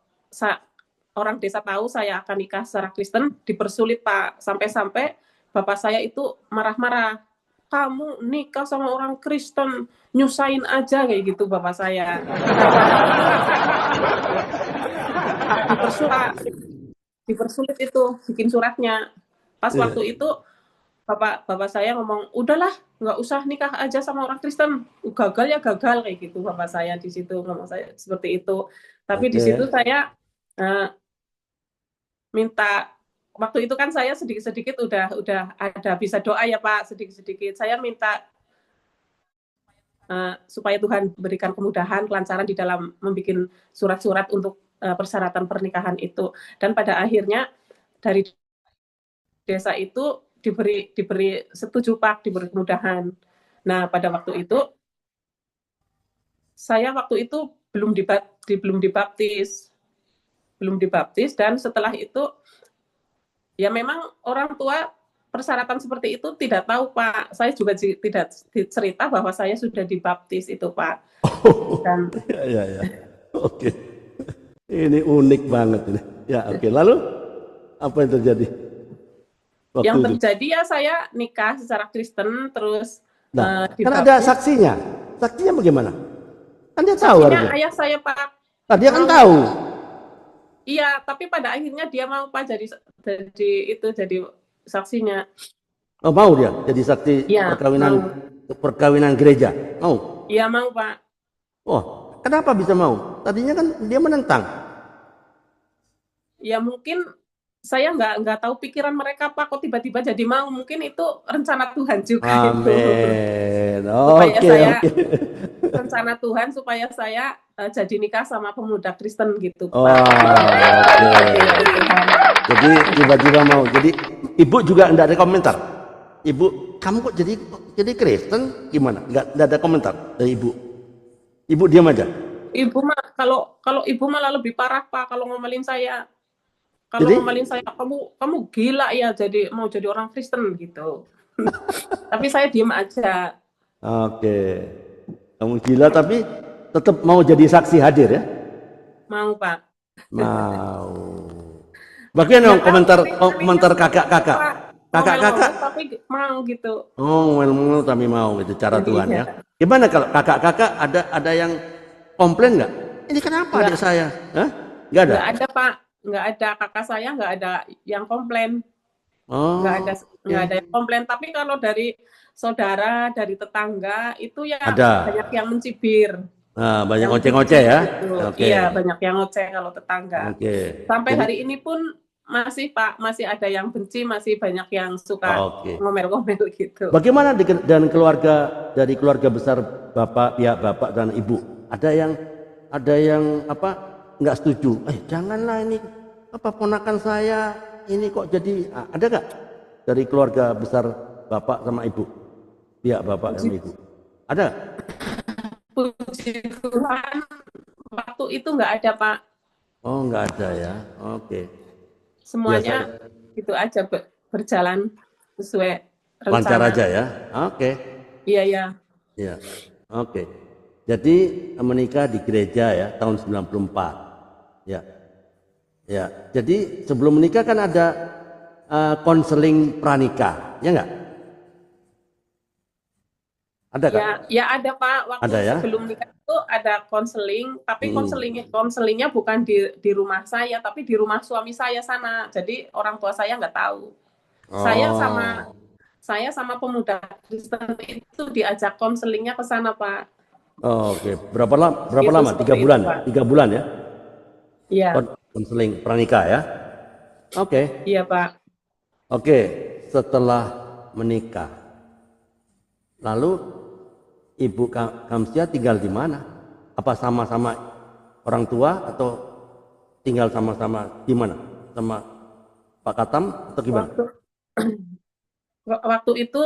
orang desa tahu saya akan nikah secara Kristen dipersulit Pak, sampai-sampai bapak saya itu marah-marah, kamu nikah sama orang Kristen nyusahin aja kayak gitu bapak saya. Dipersulit dipersulit itu bikin suratnya. Pas iya. waktu itu bapak bapak saya ngomong, udahlah nggak usah nikah aja sama orang Kristen, gagal ya gagal kayak gitu bapak saya di situ ngomong saya seperti itu. Tapi di situ Oke. saya uh, minta, waktu itu kan saya sedikit-sedikit udah ada bisa doa ya Pak, sedikit-sedikit saya minta supaya Tuhan berikan kemudahan kelancaran di dalam membuat surat-surat untuk persyaratan pernikahan itu. Dan pada akhirnya dari desa itu diberi setuju Pak, diberi kemudahan. Nah pada waktu itu saya waktu itu belum dibaptis dan setelah itu ya memang orang tua persyaratan seperti itu tidak tahu Pak. Saya juga tidak cerita bahwa saya sudah dibaptis itu Pak. Oh, Dan ya, ya, ya. Oke. Ini unik banget ini. Ya, oke. Lalu apa yang terjadi waktu yang itu? terjadi ya saya nikah secara Kristen terus Nah, kan ada dibaptis. saksinya. Saksinya bagaimana? Kan dia tahu Saksinya harusnya. ayah saya Pak. Nah, dia kan Mau, tahu. iya tapi pada akhirnya dia mau Pak jadi saksinya. Oh, mau dia jadi saksi Iya perkawinan mau. perkawinan gereja. Mau. Iya mau Pak. Oh, kenapa bisa mau? Tadinya kan dia menentang. Ya mungkin saya nggak tahu pikiran mereka Pak, kok tiba-tiba jadi mau, mungkin itu rencana Tuhan juga itu. Amin. Supaya Oke, saya oke. rencana Tuhan supaya saya jadi nikah sama pemuda Kristen gitu Pak. Wah, oke. Pilihan Tuhan. Jadi tiba-tiba mau. Jadi ibu juga enggak ada komentar. Ibu, kamu kok jadi Kristen? Gimana? Enggak ada komentar dari ibu. Ibu diam aja. Ibu mah kalau ibu malah lebih parah Pak kalau ngomelin saya. Kalau Jadi, ngomelin saya, kamu gila ya jadi mau jadi orang Kristen gitu. Tapi saya diem aja. oke. Kamu gila tapi tetap mau jadi saksi hadir ya? Mau Pak. Mau. Bagian Nggak dong tahu komentar tapi komentar gitu, kakak-kakak. Pak. Kakak-kakak, Ngomel-ngomel tapi mau gitu. oh ngomel-ngomel tapi mau gitu cara Jadi Tuhan ya, ya. Gimana kalau kakak-kakak ada yang komplain nggak? Ini kenapa adik nggak saya? Hah? Nggak ada? nggak ada Pak, nggak ada kakak saya nggak ada yang komplain, nggak ada Oh, nggak ada oke. yang komplain. Tapi kalau dari saudara, dari tetangga itu ya Ada. banyak yang mencibir, Nah, banyak yang ngoceh-ngoceh benci ya. gitu. Oke. Iya banyak yang ngoceh kalau tetangga. Oke. Sampai Jadi hari ini pun masih Pak, masih ada yang benci, masih banyak yang suka oke. ngomel-ngomel gitu. Bagaimana dan dari keluarga besar Bapak, pihak Bapak dan Ibu? Ada yang apa? Nggak setuju. Janganlah ini apa ponakan saya ini kok jadi ada nggak dari keluarga besar Bapak sama Ibu? Pihak Bapak sama Ibu. Ada nggak? Puji Tuhan waktu itu nggak ada Pak, Oh, nggak ada ya. Oke. semuanya Biasa itu aja berjalan sesuai lancar rencana. aja ya. Oke. Iya ya. Ya. Oke. Jadi menikah di gereja ya tahun 94. Ya. Ya. Jadi sebelum menikah kan ada konseling pranikah, ya enggak? Ada kak? Ya ada Pak, waktu Ada ya? sebelum nikah itu ada konseling, tapi Hmm. konselingnya bukan di rumah saya, tapi di rumah suami saya sana. Jadi orang tua saya nggak tahu. Saya sama Oh. saya sama pemuda Kristen itu diajak konselingnya ke sana Pak. Oh, oke. Berapa Itu lama? Tiga seperti itu bulan. Pak. 3 bulan ya? Iya, Konseling pranikah ya? Oke. iya Pak. Oke. Setelah menikah, lalu Ibu Kamsia tinggal di mana? Apa sama-sama orang tua atau tinggal sama-sama di mana? Sama Pak Katam atau gimana? Waktu itu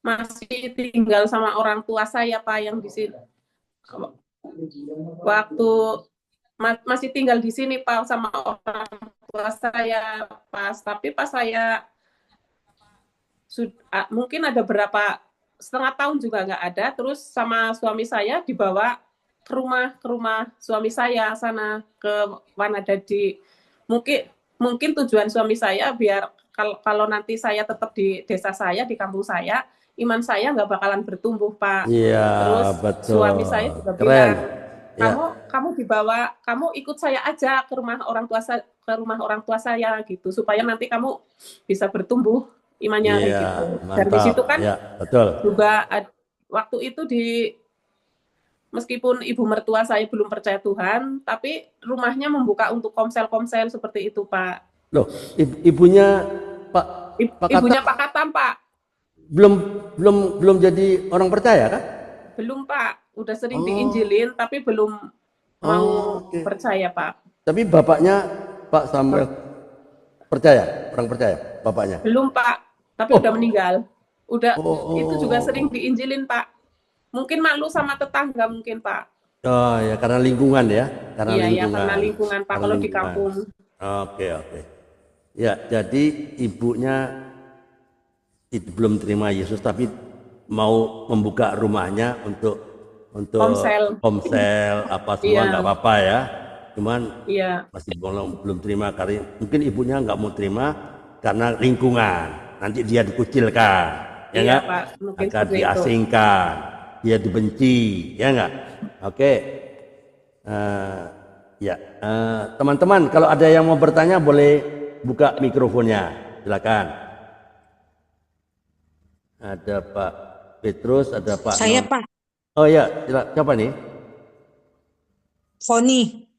masih tinggal sama orang tua saya, Pak, yang di sini. Waktu masih tinggal di sini, Pak, sama orang tua saya tapi pas saya mungkin ada berapa setengah tahun juga nggak ada, terus sama suami saya dibawa ke rumah suami saya sana ke Wanadadi. Mungkin tujuan suami saya biar kalau nanti saya tetap di desa saya, di kampung saya, iman saya nggak bakalan bertumbuh, Pak. Iya, Terus betul. suami saya juga Keren. bilang, Ya. kamu dibawa, kamu ikut saya aja ke rumah orang tua saya gitu, supaya nanti kamu bisa bertumbuh imannya Iya, gitu. mantap. Dan di situ kan ya, betul. juga waktu itu meskipun ibu mertua saya belum percaya Tuhan, tapi rumahnya membuka untuk komsel-komsel seperti itu, Pak. Loh, ibunya Pak Ibunya Katam Pak Katam, Pak. belum jadi orang percaya kan? Belum, Pak. Udah sering diinjilin, tapi belum mau percaya, Pak. Tapi bapaknya Pak Samuel percaya, orang percaya bapaknya? Belum, Pak. Tapi udah meninggal. Itu juga sering diinjilin, Pak. Mungkin malu sama tetangga mungkin, Pak. Oh ya, karena lingkungan ya, karena iya, lingkungan. Iya, karena lingkungan, Pak, kalau di kampung. Oke. Ya, jadi ibunya itu belum terima Yesus, tapi mau membuka rumahnya untuk komsel apa semua nggak apa-apa ya. Cuman masih belum terima karena mungkin ibunya nggak mau terima karena lingkungan. Nanti dia dikucilkan, ya nggak? Akan diasingkan, dia dibenci, ya nggak? Oke. Ya, teman-teman, kalau ada yang mau bertanya boleh buka mikrofonnya, silakan. Ada Pak Petrus, ada Pak. Saya Pak. Oh ya, siapa nih? Foni.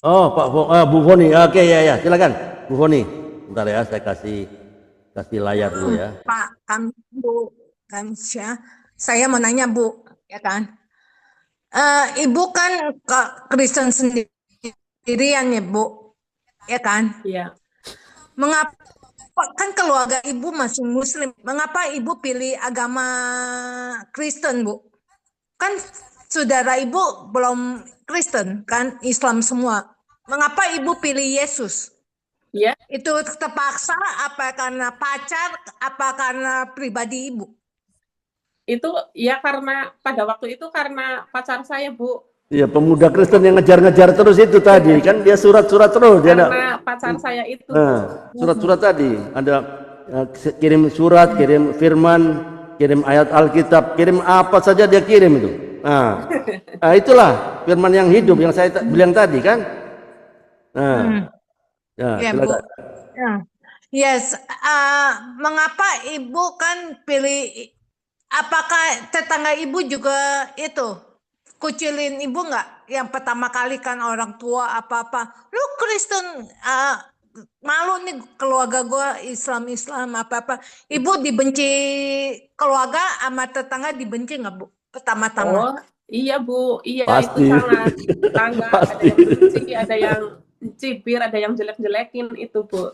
Oh, Bu Foni. Oke, ya, silakan, Bu Foni. Bentar ya, saya kasih layar dulu ya. Pak, Bu Kamsia, saya mau nanya Bu, ya kan? Ibu kan Kristen sendirian ya Bu, ya kan? Iya. Mengapa kan keluarga Ibu masih Muslim? Mengapa Ibu pilih agama Kristen Bu? Kan saudara Ibu belum Kristen, kan Islam semua. Mengapa Ibu pilih Yesus? Iya. Itu terpaksa apa karena pacar, apa karena pribadi Ibu? Itu ya karena pada waktu itu karena pacar saya, Bu. Iya, pemuda Kristen yang ngejar-ngejar terus itu tadi, kan dia surat-surat terus. Karena pacar saya itu. Surat-surat tadi, ada kirim surat, kirim firman, kirim ayat Alkitab, kirim apa saja dia kirim itu. Nah itulah firman yang hidup yang saya bilang tadi kan. Ya, Bu. Yes, mengapa Ibu kan pilih? Apakah tetangga Ibu juga itu kucilin Ibu nggak? Yang pertama kali kan orang tua apa-apa. Lu Kristen, malu nih keluarga gue Islam apa-apa. Ibu dibenci keluarga sama tetangga dibenci nggak Bu? Pertama-tama. Oh iya Bu, iya. Pasti. Itu sangat tetangga. Ada yang benci, ada yang cibir, ada yang jelek-jelekin itu Bu.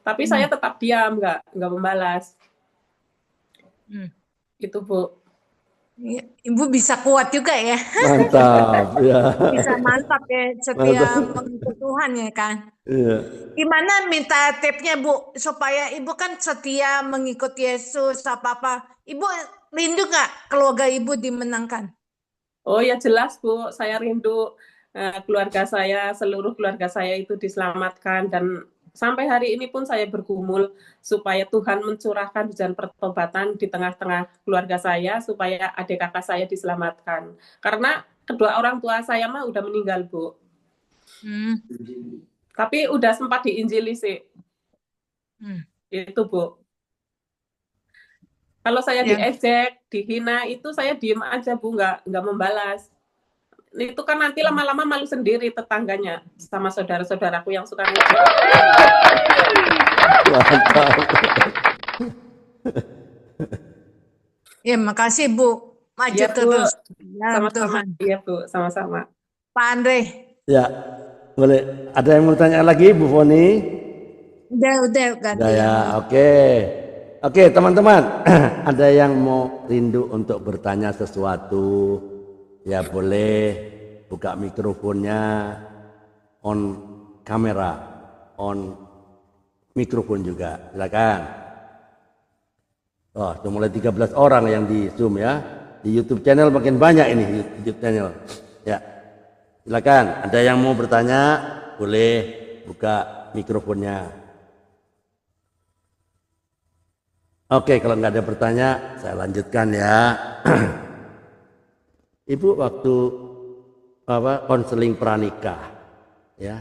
Tapi saya tetap diam, nggak membalas. Itu Bu. Ibu bisa kuat juga ya. Mantap ya. Bisa mantap ya setiap mengikut Tuhan ya kan. Iya. Gimana minta tipsnya Bu supaya Ibu kan setia mengikut Yesus apa-apa. Ibu rindu nggak keluarga Ibu dimenangkan? Oh ya jelas Bu, saya rindu keluarga saya, seluruh keluarga saya itu diselamatkan, dan sampai hari ini pun saya bergumul supaya Tuhan mencurahkan hujan pertobatan di tengah-tengah keluarga saya supaya adik kakak saya diselamatkan. Karena kedua orang tua saya mah udah meninggal Bu. Tapi udah sempat diinjili sih. Itu Bu. Kalau saya diejek, dihina itu saya diem aja Bu, nggak membalas. Itu kan nanti lama-lama malu sendiri tetangganya sama saudara-saudaraku yang suka ngejek. Ya makasih Bu. Maju Iya, Bu. terus dalam Sama-sama. Tuhan. Iya, Bu. Sama-sama. Pak Andre, Ya, boleh. Ada yang mau tanya lagi, Bu Foni? udah Udah ganti ya, yang oke. Oke, teman-teman. Ada yang mau rindu untuk bertanya sesuatu? Ya boleh buka mikrofonnya, on kamera, on mikrofon juga. Silakan. Oh, sudah mulai 13 orang yang di Zoom ya. Di YouTube channel makin banyak ini YouTube channel. Ya. Silakan, ada yang mau bertanya, boleh buka mikrofonnya. Oke, kalau nggak ada bertanya, saya lanjutkan ya. Ibu waktu konseling pranikah, ya,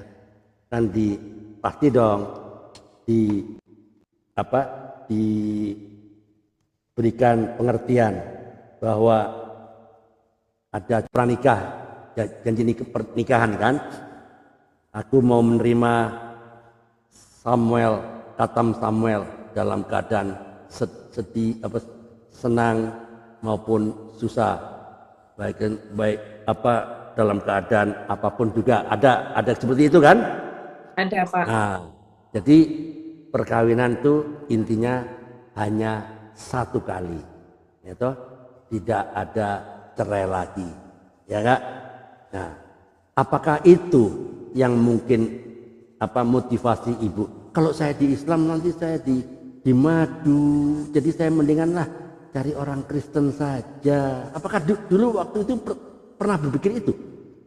kan pasti dong di diberikan pengertian bahwa ada pranikah, janji pernikahan kan. Aku mau menerima Katam Samuel dalam keadaan sedih, senang maupun susah, baik dalam keadaan apapun juga ada seperti itu kan? Ada, Pak. Nah, jadi perkawinan itu intinya hanya satu kali, ya toh? Tidak ada cerai lagi, ya Kak? Nah, apakah itu yang mungkin motivasi ibu? Kalau saya di Islam nanti saya di madu, jadi saya mendinganlah cari orang Kristen saja. Apakah dulu waktu itu pernah berpikir itu?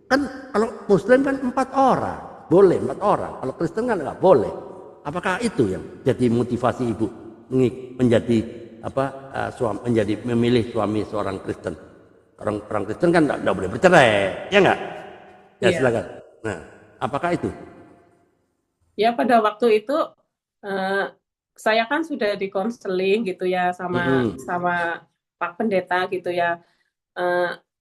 Kan kalau Muslim kan 4 orang, boleh 4 orang. Kalau Kristen kan nggak boleh. Apakah itu yang jadi motivasi ibu menjadi memilih suami seorang Kristen? Orang Kristen kan nggak boleh bercerai, ya nggak? Ya Iya. silakan. Nah, apakah itu? Ya, pada waktu itu saya kan sudah dikonseling gitu ya sama Pak Pendeta gitu ya.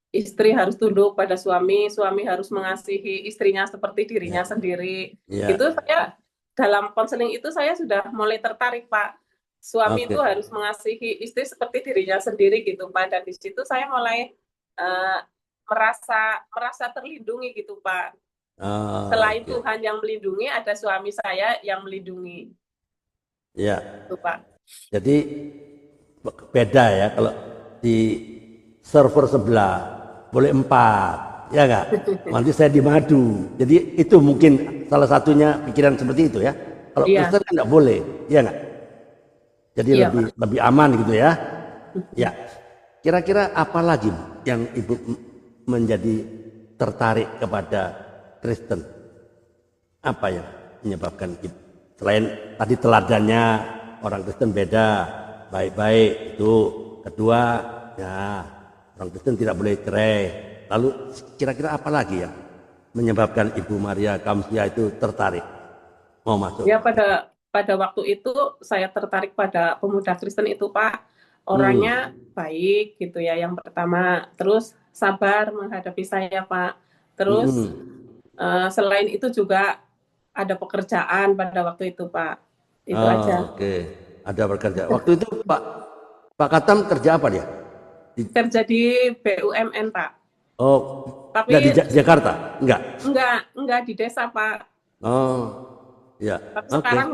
Istri harus tunduk pada suami, suami harus mengasihi istrinya seperti dirinya sendiri. Ya. Itu saya dalam konseling itu saya sudah mulai tertarik, Pak. Suami itu harus mengasihi istri seperti dirinya sendiri gitu, Pak. Dan di situ saya mulai merasa terlindungi gitu, Pak. Selain Tuhan yang melindungi, ada suami saya yang melindungi. Ya. Itu, Pak. Jadi beda ya, kalau di server sebelah boleh 4, ya nggak? Nanti saya di madu. Jadi itu mungkin salah satunya pikiran seperti itu ya. Kalau Kristen kan nggak boleh, ya nggak? Jadi lebih aman gitu ya. Ya. Kira-kira apa lagi yang ibu menjadi tertarik kepada Kristen? Apa yang menyebabkan ibu? Selain tadi teladannya orang Kristen beda, baik-baik itu. Kedua, ya orang Kristen tidak boleh cerai. Lalu kira-kira apa lagi yang menyebabkan Ibu Maria Kamsia itu tertarik mau masuk? Ya, pada waktu itu saya tertarik pada pemuda Kristen itu, Pak. Orangnya baik gitu ya, yang pertama. Terus sabar menghadapi saya, Pak. Terus selain itu juga ada pekerjaan pada waktu itu, Pak. Itu aja. Oke, ada pekerjaan. Waktu itu Pak Katam kerja apa dia? Kerja di BUMN, Pak. Oh, tapi di Jakarta? Enggak di desa, Pak. Oh, ya. Tapi sekarang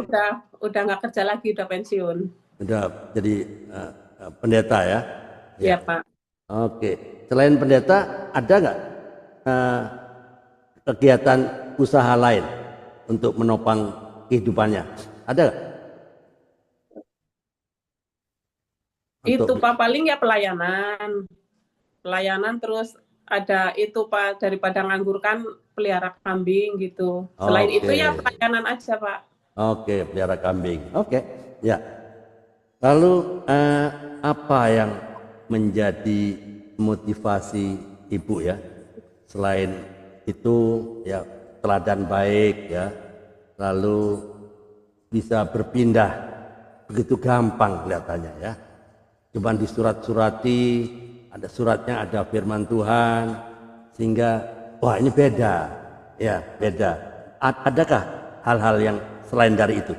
udah nggak kerja lagi, udah pensiun. Udah jadi pendeta ya? Iya, Pak. Oke. Selain pendeta, ada nggak kegiatan usaha lain untuk menopang kehidupannya? Ada nggak? Itu Pak, paling ya pelayanan terus ada itu Pak, daripada nganggur kan pelihara kambing gitu. Selain itu ya pelayanan aja, Pak. Oke, pelihara kambing. Oke, ya. Lalu apa yang menjadi motivasi ibu ya? Selain itu ya teladan baik ya, lalu bisa berpindah begitu gampang kelihatannya ya. Cuman disurat-surati, ada suratnya, ada firman Tuhan, sehingga wah ini beda, ya beda. Adakah hal-hal yang selain dari itu?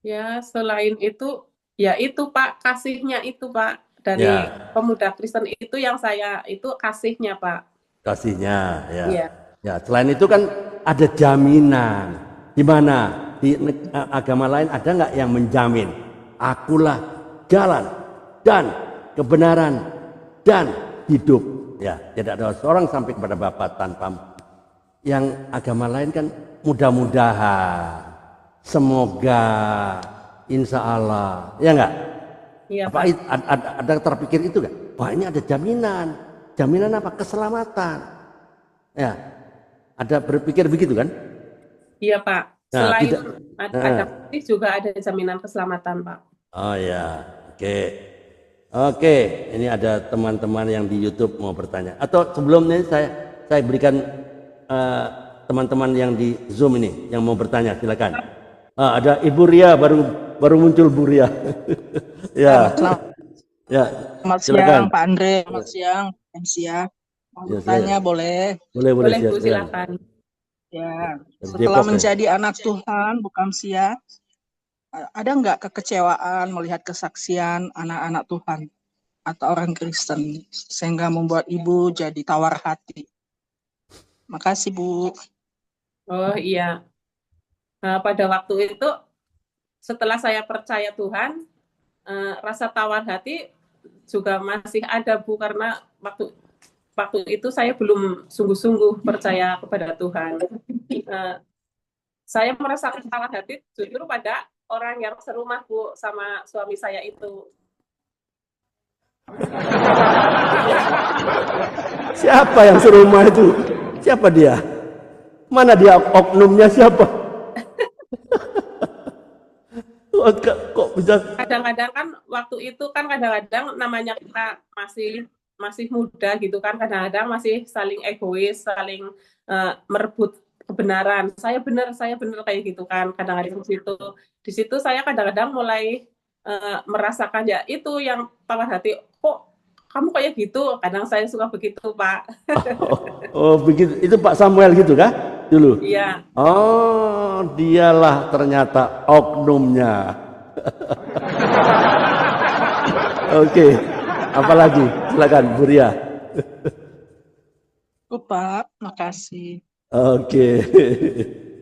Ya selain itu, ya itu Pak, kasihnya itu Pak, dari Ya, pemuda Kristen itu yang saya itu kasihnya, Pak. kasihnya, ya. Iya. Ya, selain itu kan ada jaminan. Gimana? Di agama lain ada nggak yang menjamin? Akulah jalan dan kebenaran dan hidup. Ya, tidak ada seorang sampai kepada Bapa tanpa. Yang agama lain kan mudah-mudahan, semoga, insya Allah, ya enggak? Iya, Apa Pak. ada terpikir itu enggak? Wah, ini ada jaminan. Jaminan apa? Keselamatan. Ya, ada berpikir begitu kan? Iya, Pak. Nah, Selain tidak. ada juga ada jaminan keselamatan, Pak. Oh ya, oke. Oke, ini ada teman-teman yang di YouTube mau bertanya. Atau sebelumnya saya berikan teman-teman yang di Zoom ini yang mau bertanya, silakan. Ada Ibu Ria baru muncul Bu Ria. Ya, ya. Selamat Silakan. siang Pak Andre, selamat siang MC ya. Mau Ya, bertanya boleh? Boleh, Boleh, Bu, silakan. silakan. Ya, Dari setelah Depok, menjadi anak Tuhan, bukan sia, ada nggak kekecewaan melihat kesaksian anak-anak Tuhan atau orang Kristen sehingga membuat Ibu jadi tawar hati? Makasih Bu. Oh iya. Nah, pada waktu itu setelah saya percaya Tuhan, rasa tawar hati juga masih ada, Bu, karena waktu itu saya belum sungguh-sungguh percaya kepada Tuhan. Saya merasa tawar hati justru pada orang yang serumah, Bu, sama suami saya itu. Siapa yang serumah itu? Siapa dia? Mana dia, oknumnya siapa? Kok bisa? Kadang-kadang kan waktu itu kan kadang-kadang namanya kita masih muda gitu kan, kadang-kadang masih saling egois, saling merebut kebenaran. Saya benar kayak gitu kan. Kadang-kadang di situ saya kadang-kadang mulai merasakan ya itu yang tawar hati. Kok kamu kayak gitu? Kadang saya suka begitu, Pak. Oh, begitu. Itu Pak Samuel gitu kah? Dulu. Iya. Oh, dialah ternyata oknumnya. Oke. Apalagi? Silakan Bu Ria. Pak, makasih. Oke.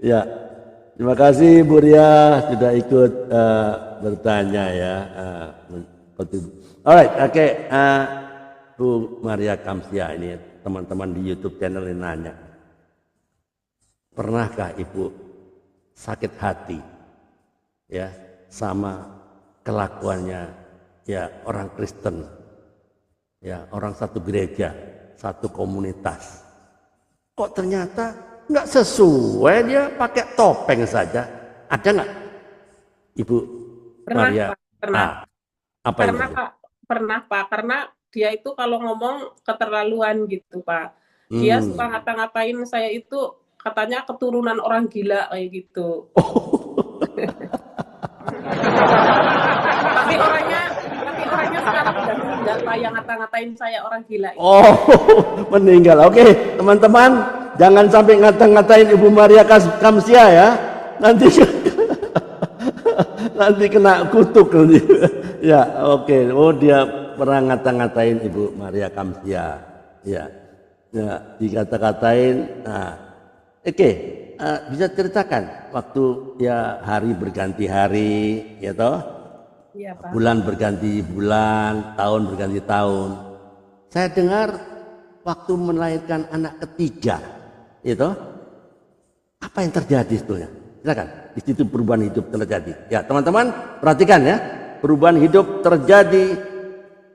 Ya. Terima kasih Bu Ria sudah ikut bertanya ya. Alright, oke. Bu Maria Kamsia ini teman-teman di YouTube channel ini nanya. Pernahkah Ibu sakit hati ya sama kelakuannya ya orang Kristen, ya orang satu gereja, satu komunitas? Kok ternyata nggak sesuai, dia pakai topeng saja? Ada nggak Ibu Maria? Pernah. Apa karena itu? Pak, pernah Pak, karena dia itu kalau ngomong keterlaluan gitu Pak. Dia suka ngata-ngatain saya itu katanya keturunan orang gila kayak gitu. tapi orangnya sekarang udah meninggal Pak, yang ngata-ngatain saya orang gila. Oh, meninggal. Oke, teman-teman, jangan sampai ngata-ngatain Ibu Maria Kamsia ya. Nanti kena kutuk nanti. Ya, oke. Oh, dia pernah ngata-ngatain Ibu Maria Kamsia. Ya, dikata-katain. Nah, oke. Bisa ceritakan waktu ya hari berganti hari, ya toh? Iya, Pak. Bulan berganti bulan, tahun berganti tahun. Saya dengar waktu melahirkan anak ketiga, itu apa yang terjadi sebetulnya? Silakan. Di situ perubahan hidup terjadi. Ya, teman-teman perhatikan ya, perubahan hidup terjadi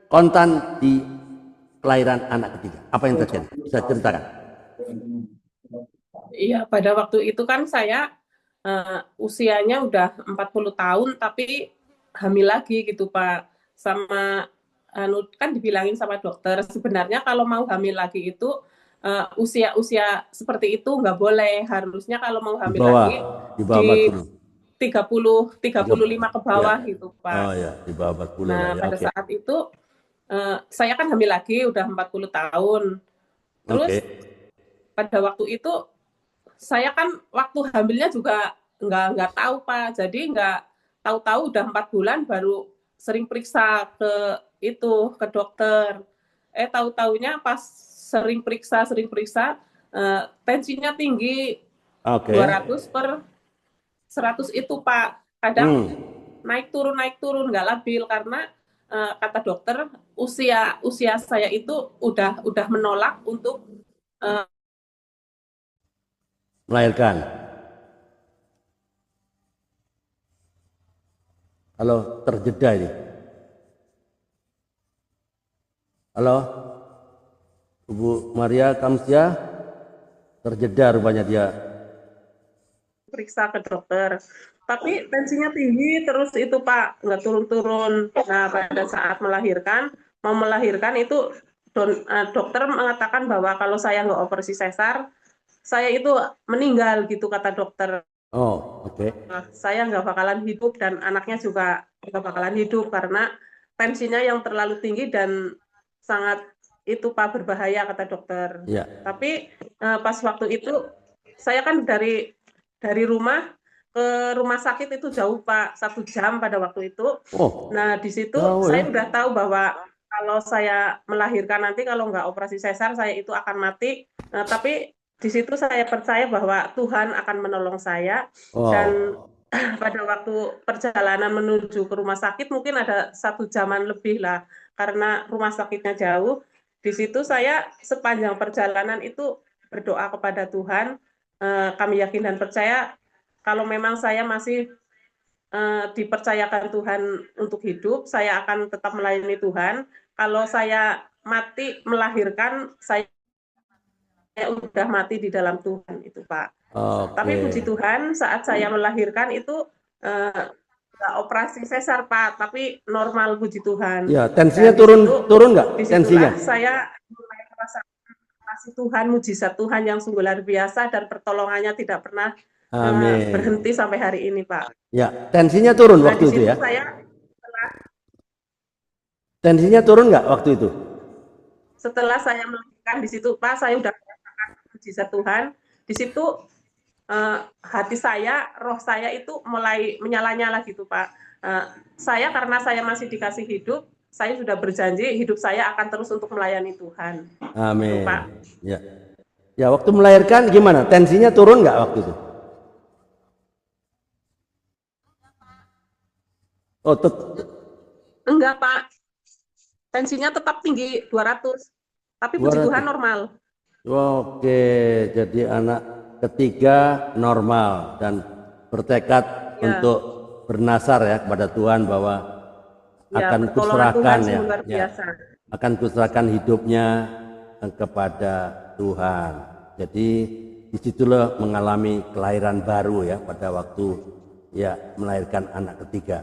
kontan di kelahiran anak ketiga. Apa yang terjadi? Bisa ceritakan? Iya, pada waktu itu kan saya usianya udah 40 tahun tapi hamil lagi gitu Pak. Sama kan dibilangin sama dokter sebenarnya kalau mau hamil lagi itu usia seperti itu nggak boleh. Harusnya kalau mau hamil lagi di bawah 40. 35 ke bawah Ya. gitu Pak. Oh ya, di bawah 40 Nah, ya. pada saat itu saya kan hamil lagi udah 40 tahun. Terus pada waktu itu saya kan waktu hamilnya juga nggak tahu Pak, jadi nggak tahu-tahu udah 4 bulan baru sering periksa ke itu ke dokter. Tahu-taunya pas sering periksa, tensinya tinggi, Oke. 200 per 100 itu Pak. Kadang naik turun, nggak labil karena kata dokter usia saya itu udah menolak untuk Melahirkan. Halo, terjeda ini. Halo, Ibu Maria Kamsia, terjeda rupanya dia. periksa ke dokter. Tapi tensinya tinggi terus itu Pak, nggak turun-turun. Nah, pada saat mau melahirkan itu dokter mengatakan bahwa kalau saya nggak operasi sesar, saya itu meninggal gitu kata dokter. Oh, oke. Saya nggak bakalan hidup dan anaknya juga nggak bakalan hidup karena tensinya yang terlalu tinggi dan sangat itu Pak berbahaya kata dokter. Ya. Tapi pas waktu itu saya kan dari rumah ke rumah sakit itu jauh Pak, 1 jam pada waktu itu. Oh, Nah di situ jauh saya ya. udah tahu bahwa kalau saya melahirkan nanti kalau nggak operasi sesar saya itu akan mati. Tapi di situ saya percaya bahwa Tuhan akan menolong saya dan pada waktu perjalanan menuju ke rumah sakit mungkin ada 1 jaman lebih lah karena rumah sakitnya jauh. Di situ saya sepanjang perjalanan itu berdoa kepada Tuhan. Kami yakin dan percaya kalau memang saya masih dipercayakan Tuhan untuk hidup, saya akan tetap melayani Tuhan. Kalau saya mati melahirkan, saya udah mati di dalam Tuhan itu Pak. Tapi puji Tuhan saat saya melahirkan itu nggak operasi sesar Pak, tapi normal puji Tuhan. Ya, tensinya turun nggak? Tensinya? Saya mulai merasakan kasih Tuhan, mujizat Tuhan yang sungguh luar biasa dan pertolongannya tidak pernah berhenti sampai hari ini Pak. Ya, tensinya turun waktu itu ya? Tensinya turun nggak waktu itu? Setelah saya melahirkan di situ Pak, saya udah merasakan mujizat Tuhan. Di situ hati saya, roh saya itu mulai menyala-nyala gitu Pak. Saya karena saya masih dikasih hidup, saya sudah berjanji hidup saya akan terus untuk melayani Tuhan. Amin. Gitu, Pak. Ya. Ya, waktu melahirkan gimana? Tensinya turun nggak waktu itu? Oh, enggak Pak. Tensinya tetap tinggi 200. Tapi puji Tuhan normal. Oke, jadi anak ketiga normal dan bertekad untuk bernasar ya kepada Tuhan bahwa akan kuserahkan akan kuserahkan hidupnya kepada Tuhan. Jadi disitulah mengalami kelahiran baru ya pada waktu ya melahirkan anak ketiga.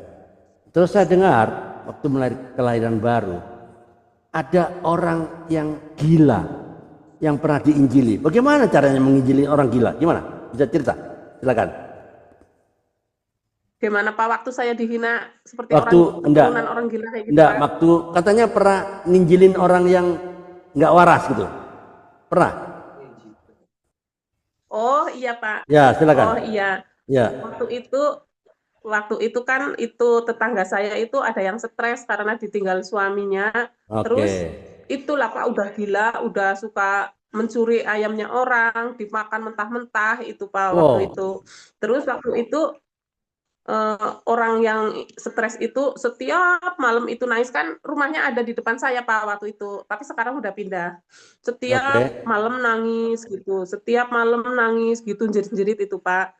Terus saya dengar waktu melahirkan kelahiran baru ada orang yang gila yang pernah diinjili. Bagaimana caranya menginjili orang gila? Gimana? Bisa cerita? Silakan. Gimana Pak waktu saya dihina seperti keturunan orang gila kayak gitu? Enggak, waktu katanya pernah nginjilin orang yang nggak waras gitu. Pernah? Oh iya Pak. Ya, silakan. Oh iya. Ya. Waktu itu kan itu tetangga saya itu ada yang stres karena ditinggal suaminya. Terus itulah Pak udah gila, udah suka mencuri ayamnya orang, dimakan mentah-mentah itu Pak waktu itu. Terus waktu itu orang yang stres itu setiap malam itu nangis, kan rumahnya ada di depan saya Pak waktu itu, tapi sekarang udah pindah. Setiap malam nangis gitu, jerit-jerit itu Pak.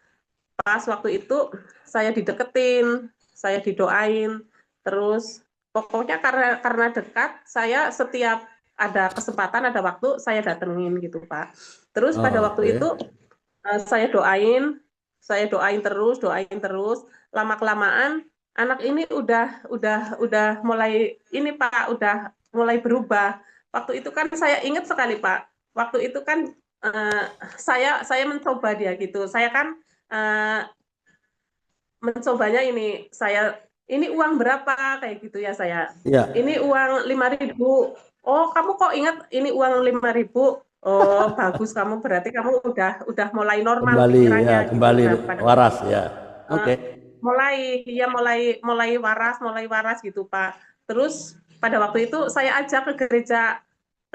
Pas waktu itu saya dideketin, saya didoain, terus pokoknya karena dekat, saya setiap ada kesempatan, ada waktu, saya datengin gitu Pak. Terus pada waktu itu saya doain terus, lama-kelamaan anak ini udah mulai ini Pak, udah mulai berubah. Waktu itu kan saya ingat sekali Pak, waktu itu kan saya mencoba dia gitu, saya kan mencobanya ini uang berapa kayak gitu ya saya. Ya. Ini uang 5.000. Oh, kamu kok ingat ini uang 5.000? Oh, bagus, kamu berarti kamu udah mulai normal pikirannya. Kembali gitu, waras ya. Mulai waras gitu Pak. Terus pada waktu itu saya ajak ke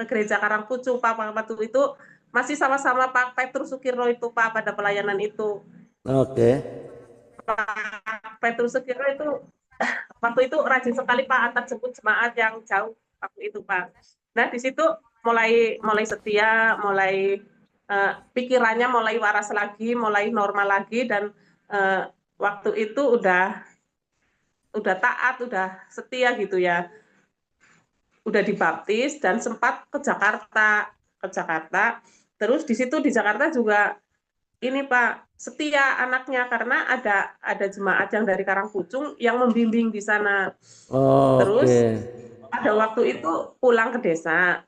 gereja Karangpucung Pak. Waktu itu masih sama-sama Pak Petrus Sukirno itu Pak pada pelayanan itu. Oke. Pak Petrus Sukirno itu waktu itu rajin sekali Pak antar jemput jemaat yang jauh waktu itu Pak. Nah di situ mulai setia, mulai pikirannya mulai waras lagi, mulai normal lagi, dan waktu itu udah taat, udah setia gitu ya. Udah dibaptis dan sempat ke Jakarta. Terus di situ di Jakarta juga ini Pak, setia anaknya karena ada jemaat yang dari Karangpucung yang membimbing di sana. Terus Oke. pada waktu itu pulang ke desa,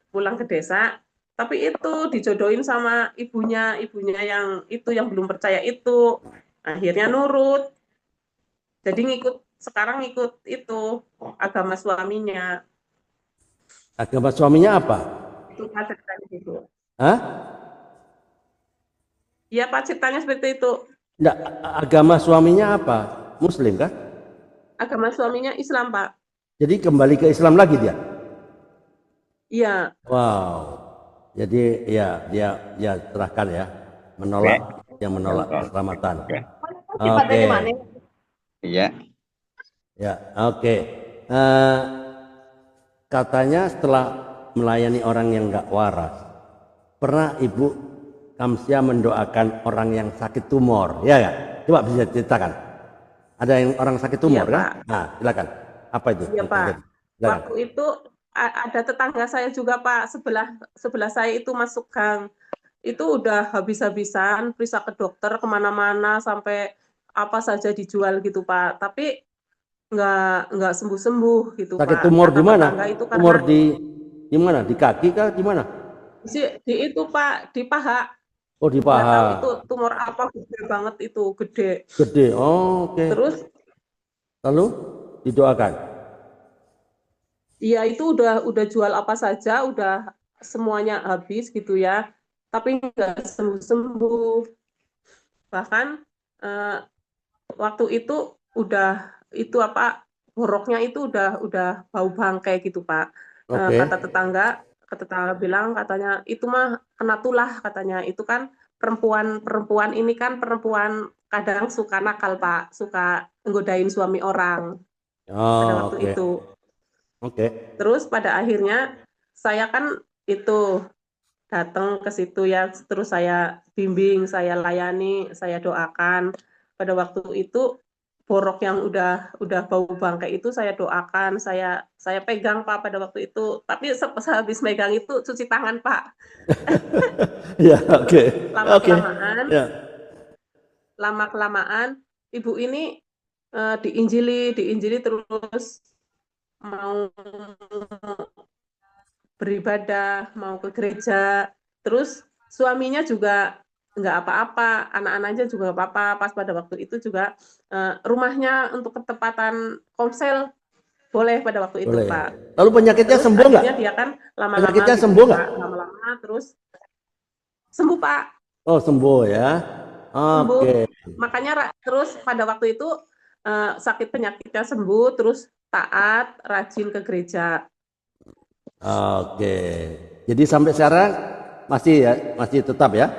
tapi itu dijodohin sama ibunya yang belum percaya itu. Akhirnya nurut. Jadi sekarang ngikut itu agama suaminya. Agama suaminya apa? Itu Pak ceritanya gitu. Hah? Iya Pak, ceritanya seperti itu. Enggak, agama suaminya apa? Muslim kah? Agama suaminya Islam Pak. Jadi kembali ke Islam lagi dia? Iya. Wow. Jadi ya dia serahkan ya, menolak keselamatan. Oke. Iya. Ya, oke. Katanya setelah melayani orang yang nggak waras, pernah Ibu Kamsia mendoakan orang yang sakit tumor, ya ya? Coba bisa ceritakan. Ada yang orang sakit tumor Iya, kan? Pak. Nah, silakan. Apa itu? Iya Pak. Silakan. Waktu itu ada tetangga saya juga Pak, sebelah saya itu masuk gang. Itu udah habis-habisan, periksa ke dokter kemana-mana sampai apa saja dijual gitu Pak. Tapi nggak sembuh-sembuh gitu Sakit Pak. tumor Kata di mana? tetangga itu Tumor karena di mana? Di kaki kah? Di mana? di itu Pak, di paha. Oh, di Nggak tahu paha. itu tumor apa, gede banget itu, gede. Gede. Oh, oke. Terus Lalu didoakan. iya itu udah jual apa saja, udah semuanya habis gitu ya. Tapi nggak sembuh-sembuh. Bahkan waktu itu boroknya itu udah bau bangkai gitu Pak. Oke. Kata tetangga bilang katanya itu mah kena tulah katanya. Itu kan perempuan ini kan perempuan kadang suka nakal Pak, suka nggodain suami orang pada Oh, waktu oke. itu. Oke. Terus pada akhirnya saya kan itu datang ke situ ya, terus saya bimbing, saya layani, saya doakan. Pada waktu itu borok yang udah bau bangkai itu saya doakan, saya pegang Pak pada waktu itu. Tapi habis megang itu cuci tangan Pak. Ya, oke. Oke. Lama-kelamaan, Ya. lama-kelamaan ibu ini diinjili terus mau beribadah, mau ke gereja. Terus suaminya juga nggak apa-apa, anak-anaknya juga nggak apa-apa. Pas pada waktu itu juga rumahnya untuk ketepatan komsel boleh pada waktu itu Boleh. Pak. Lalu penyakitnya Terus sembuh nggak? akhirnya dia kan lama-lama Penyakitnya gitu, sembuh nggak? Pak. Lama-lama terus sembuh Pak. Oh, sembuh ya. Sembuh. Oke. Makanya terus pada waktu itu sakit penyakitnya sembuh, terus taat, rajin ke gereja. Oke. Jadi sampai sekarang masih tetap ya?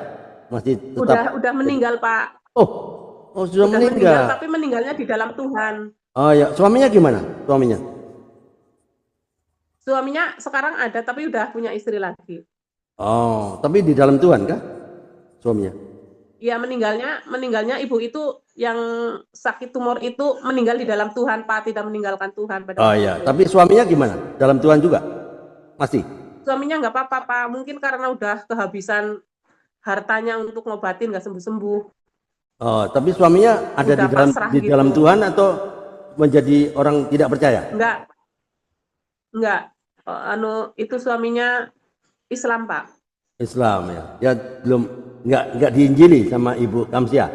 Masih tetap. Udah meninggal Pak. Oh, sudah meninggal. Tapi meninggalnya di dalam Tuhan. Oh ya, suaminya gimana? Suaminya sekarang ada tapi udah punya istri lagi. Oh, tapi di dalam Tuhan kah? Suaminya? Iya, meninggalnya ibu itu yang sakit tumor itu meninggal di dalam Tuhan Pak, tidak meninggalkan Tuhan pada Oh waktu iya, itu. tapi suaminya gimana? Dalam Tuhan juga? Masih? Suaminya nggak apa-apa Pak, mungkin karena udah kehabisan hartanya untuk ngobatin nggak sembuh-sembuh. Oh, tapi suaminya ada Udah pasrah di gitu. dalam Tuhan atau menjadi orang tidak percaya? Enggak. Itu suaminya Islam Pak. Islam ya. Ya belum nggak diinjili sama Ibu Kamsia.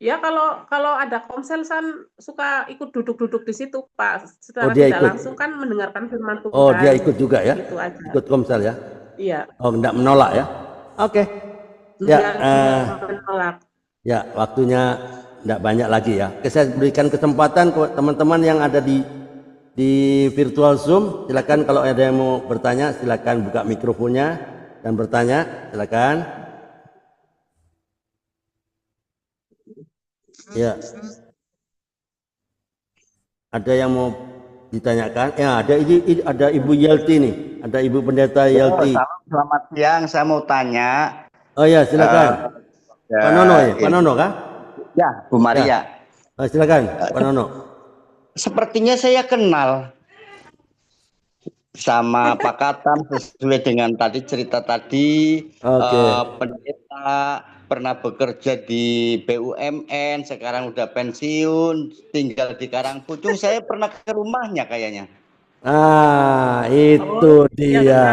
Ya kalau ada komsel kan suka ikut duduk-duduk di situ Pak. Secara dia tidak ikut. langsung kan mendengarkan firman Tuhan. Oh, dia ikut juga ya? Gitu aja. Ikut komsel ya? Iya. Oh, enggak menolak ya? Oke. Ya, menolak. Ya, waktunya enggak banyak lagi ya. Saya berikan kesempatan ke teman-teman yang ada di di virtual Zoom, silakan kalau ada yang mau bertanya, silakan buka mikrofonnya dan bertanya, silakan. Ya. Ada yang mau ditanyakan? Ya, ada Ibu Yelti nih, ada Ibu Pendeta Yelti. Selamat siang, saya mau tanya. Oh ya, silakan. Pak Nono ya, Pak Nono kah? Ya, Bu Maria. Ya. Silakan, Pak Nono. Sepertinya saya kenal sama Pak Katam sesuai dengan tadi cerita tadi. Oke. Pendeta pernah bekerja di BUMN, sekarang udah pensiun, tinggal di Karangpucung. Saya pernah ke rumahnya kayaknya. Ah, itu dia. Ya.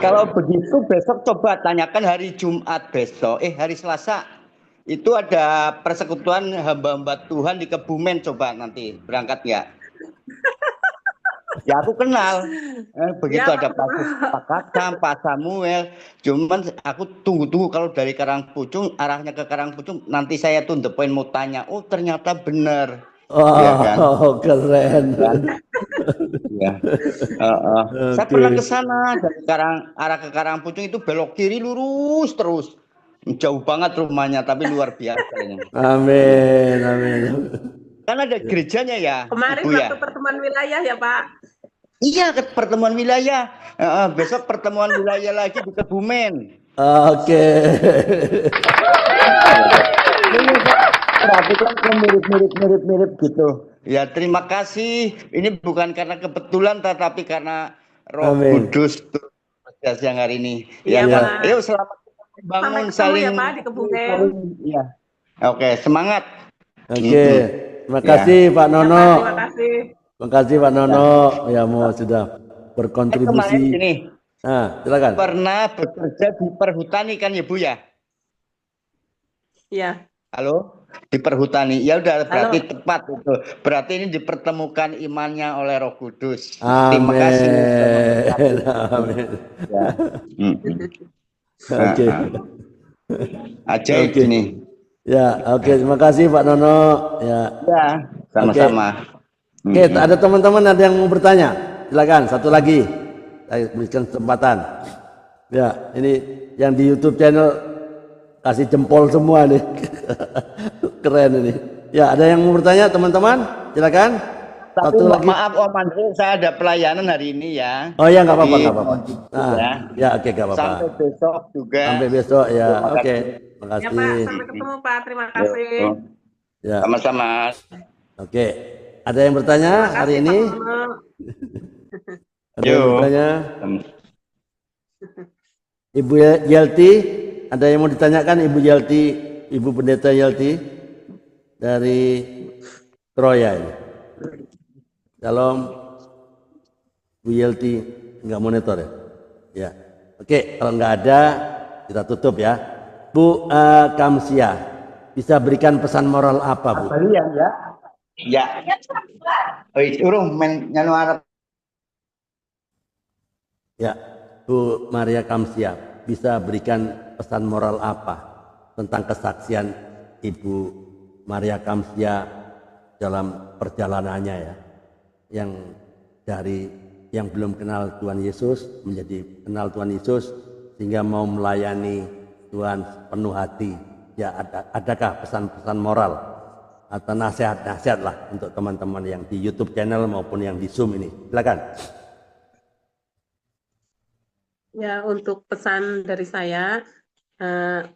Kalau begitu besok coba tanyakan hari Jumat besok, hari Selasa. Itu ada persekutuan hamba-hamba Tuhan di Kebumen, coba nanti berangkat nggak? Ya aku kenal. Begitu Ya, ada Pak Kakam, Pak Samuel. Cuman aku tunggu-tunggu kalau dari Karangpucung, arahnya ke Karangpucung, nanti saya tuh the point mau tanya. Oh ternyata benar. Oh, Ya kan? keren. Ya. Saya pernah ke sana dari arah ke Karangpucung itu belok kiri lurus terus. Jauh banget rumahnya tapi luar biasa ini. Amin, amin. Kan ada gerejanya ya, kemarin Ibu ya. waktu pertemuan wilayah ya Pak. Iya, ke pertemuan wilayah. Besok pertemuan wilayah lagi di Kebumen. Oke. Perhatikan mirip gitu. Ya terima kasih. Ini bukan karena kebetulan, tetapi karena Roh Amin. Kudus siang hari ini. Iya, Ya, Pak. yuk selamat bangun Sampai ketemu saling. ya Pak di Kebumen. Ya. Oke, semangat. Oke. Terima kasih Pak Ya, Nono. Pak, terima kasih. Terima kasih Pak Nono. Ya mau sudah Kemarin berkontribusi. ini Nah, silakan. pernah bekerja di perhutani kan ya Bu ya? Iya. Halo, di perhutani. Ya udah berarti Halo. tepat itu. Berarti ini dipertemukan imannya oleh Roh Kudus. Terima kasih. Amin. Amin. Ya. Oke. Ajaib Oke. ini. Ya, oke. Terima kasih Pak Nono. Ya. Ya, sama-sama. Oke, ada teman-teman ada yang mau bertanya? Silakan, satu lagi. Saya berikan kesempatan. Ya, ini yang di YouTube channel kasih jempol semua nih. Keren ini. Ya, ada yang mau bertanya teman-teman? Silakan. Tapi Satu lagi. maaf Om Andre, saya ada pelayanan hari ini ya. Oh ya, nggak apa-apa, Jadi, nggak apa-apa. Nah, ya. ya, oke, nggak apa-apa. Sampai besok juga. Sampai besok ya. Terima Oke, kasih. terima Ya Pak, kasih. sampai ketemu Pak. Terima kasih. Ya, Sama-sama. oke. Ada yang bertanya Terima hari kasih, ini? Pak Nono. Ada yang Yo. bertanya? Ibu Yelti, ada yang mau ditanyakan Ibu Yelti, Ibu Pendeta Yelti dari Troya ini. Shalom, Bu Yelti, nggak monitor ya? Ya, oke. Kalau nggak ada, kita tutup ya. Bu Kamsia, bisa berikan pesan moral apa Bu? Kalian ya. Ya. Urung men nyanu Arab. Ya, Bu Maria Kamsia, bisa berikan pesan moral apa tentang kesaksian Ibu Maria Kamsia dalam perjalanannya ya, yang dari yang belum kenal Tuhan Yesus menjadi kenal Tuhan Yesus sehingga mau melayani Tuhan penuh hati. Ya, adakah pesan-pesan moral atau nasihat-nasihat lah untuk teman-teman yang di YouTube channel maupun yang di Zoom ini? Silakan. Ya, untuk pesan dari saya,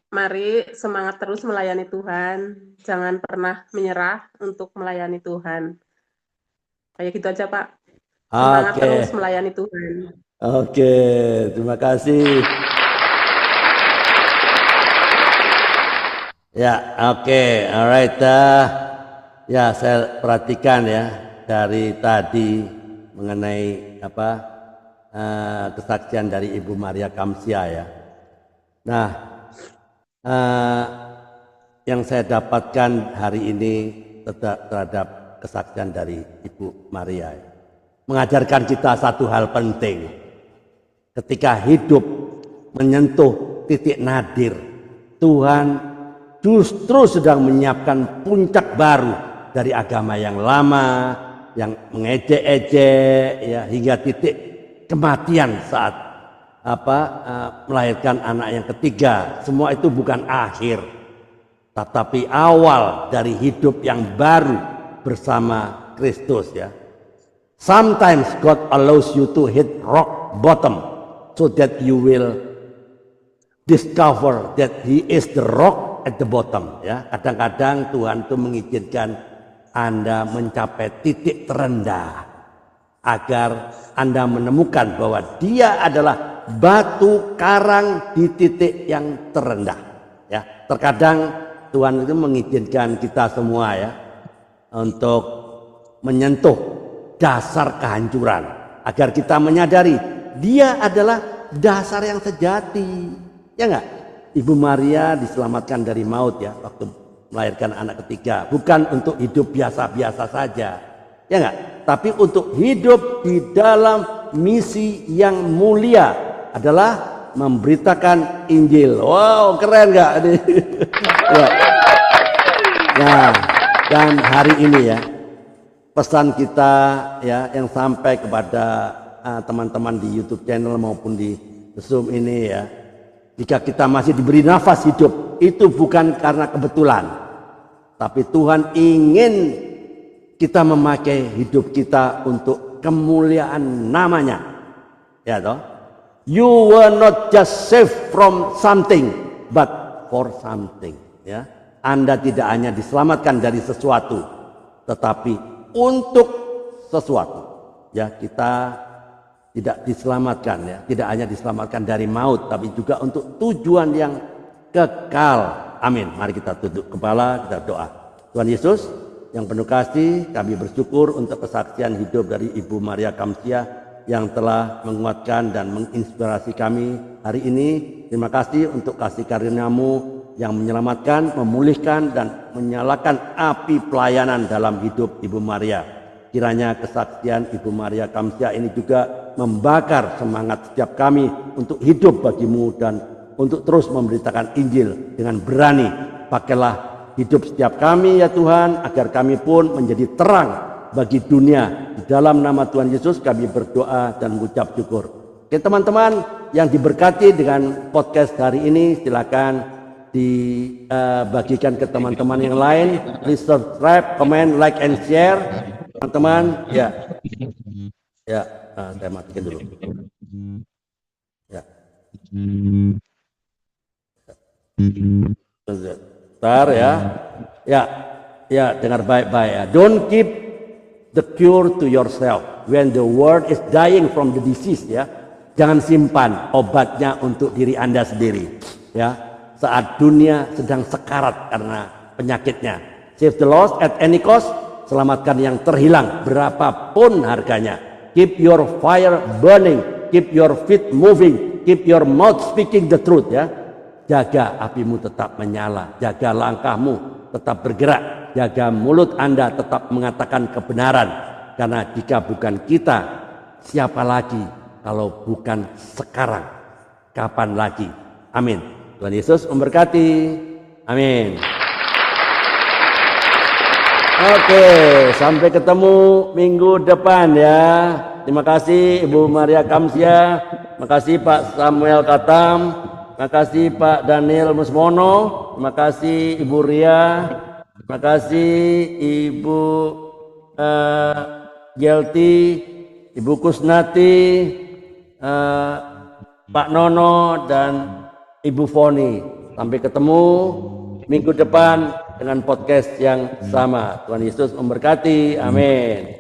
mari semangat terus melayani Tuhan. Jangan pernah menyerah untuk melayani Tuhan. Kayak gitu aja, Pak. Semangat Oke. terus melayani Tuhan. Oke, terima kasih. Ya, oke, alright. Ya, saya perhatikan ya dari tadi mengenai kesaksian dari Ibu Maria Kamsia ya. Nah, yang saya dapatkan hari ini terhadap kesaksian dari Ibu Maria ya, mengajarkan kita satu hal penting. Ketika hidup menyentuh titik nadir, Tuhan justru sedang menyiapkan puncak baru dari agama yang lama, yang mengejek-ejek, ya, hingga titik kematian saat melahirkan anak yang ketiga. Semua itu bukan akhir, tetapi awal dari hidup yang baru bersama Kristus, ya. Sometimes God allows you to hit rock bottom so that you will discover that He is the rock at the bottom, ya. Kadang-kadang Tuhan itu mengizinkan Anda mencapai titik terendah agar Anda menemukan bahwa Dia adalah batu karang di titik yang terendah, ya. Terkadang Tuhan itu mengizinkan kita semua, ya, untuk menyentuh dasar kehancuran agar kita menyadari Dia adalah dasar yang sejati, ya enggak? Ibu Maria diselamatkan dari maut, ya, waktu melahirkan anak ketiga, bukan untuk hidup biasa-biasa saja, ya enggak? Tapi untuk hidup di dalam misi yang mulia, adalah memberitakan Injil. Wow, keren enggak? Ya. Nah, dan hari ini, ya, pesan kita, ya, yang sampai kepada teman-teman di YouTube channel maupun di Zoom ini, ya, jika kita masih diberi nafas hidup, itu bukan karena kebetulan, tapi Tuhan ingin kita memakai hidup kita untuk kemuliaan namanya, ya toh. You were not just saved from something, but for something, ya. Anda tidak hanya diselamatkan dari sesuatu, tetapi untuk sesuatu, ya. Kita tidak diselamatkan, ya, tidak hanya diselamatkan dari maut, tapi juga untuk tujuan yang kekal. Amin. Mari kita tunduk kepala, kita doa. Tuhan Yesus yang penuh kasih, kami bersyukur untuk kesaksian hidup dari Ibu Maria Kamsia yang telah menguatkan dan menginspirasi kami hari ini. Terima kasih untuk kasih karunia-Mu yang menyelamatkan, memulihkan, dan menyalakan api pelayanan dalam hidup Ibu Maria. Kiranya kesaksian Ibu Maria Kamsia ini juga membakar semangat setiap kami untuk hidup bagi-Mu dan untuk terus memberitakan Injil dengan berani. Pakailah hidup setiap kami, ya Tuhan, agar kami pun menjadi terang bagi dunia. Di dalam nama Tuhan Yesus kami berdoa dan mengucap syukur. Oke teman-teman yang diberkati dengan podcast hari ini, silakan dibagikan ke teman-teman yang lain. Please subscribe, comment, like, and share. Teman-teman, ya, ya, saya matikan dulu. Ya. Bentar, ya, ya, ya, dengar baik-baik, ya. Don't keep the cure to yourself when the world is dying from the disease, ya. Jangan simpan obatnya untuk diri Anda sendiri, ya. Saat dunia sedang sekarat karena penyakitnya. Save the lost at any cost. Selamatkan yang terhilang berapapun harganya. Keep your fire burning. Keep your feet moving. Keep your mouth speaking the truth, ya. Jaga apimu tetap menyala. Jaga langkahmu tetap bergerak. Jaga mulut Anda tetap mengatakan kebenaran. Karena jika bukan kita, siapa lagi kalau bukan sekarang? Kapan lagi? Amin. Tuhan Yesus memberkati. Amin. Oke, sampai ketemu minggu depan, ya. Terima kasih Ibu Maria Kamsia. Terima kasih Pak Samuel Katam. Terima kasih Pak Daniel Musmono. Terima kasih Ibu Ria. Terima kasih Ibu Gelti, Ibu Kusnati, Pak Nono, dan Ibu Foni. Sampai ketemu minggu depan dengan podcast yang sama. Tuhan Yesus memberkati. Amin.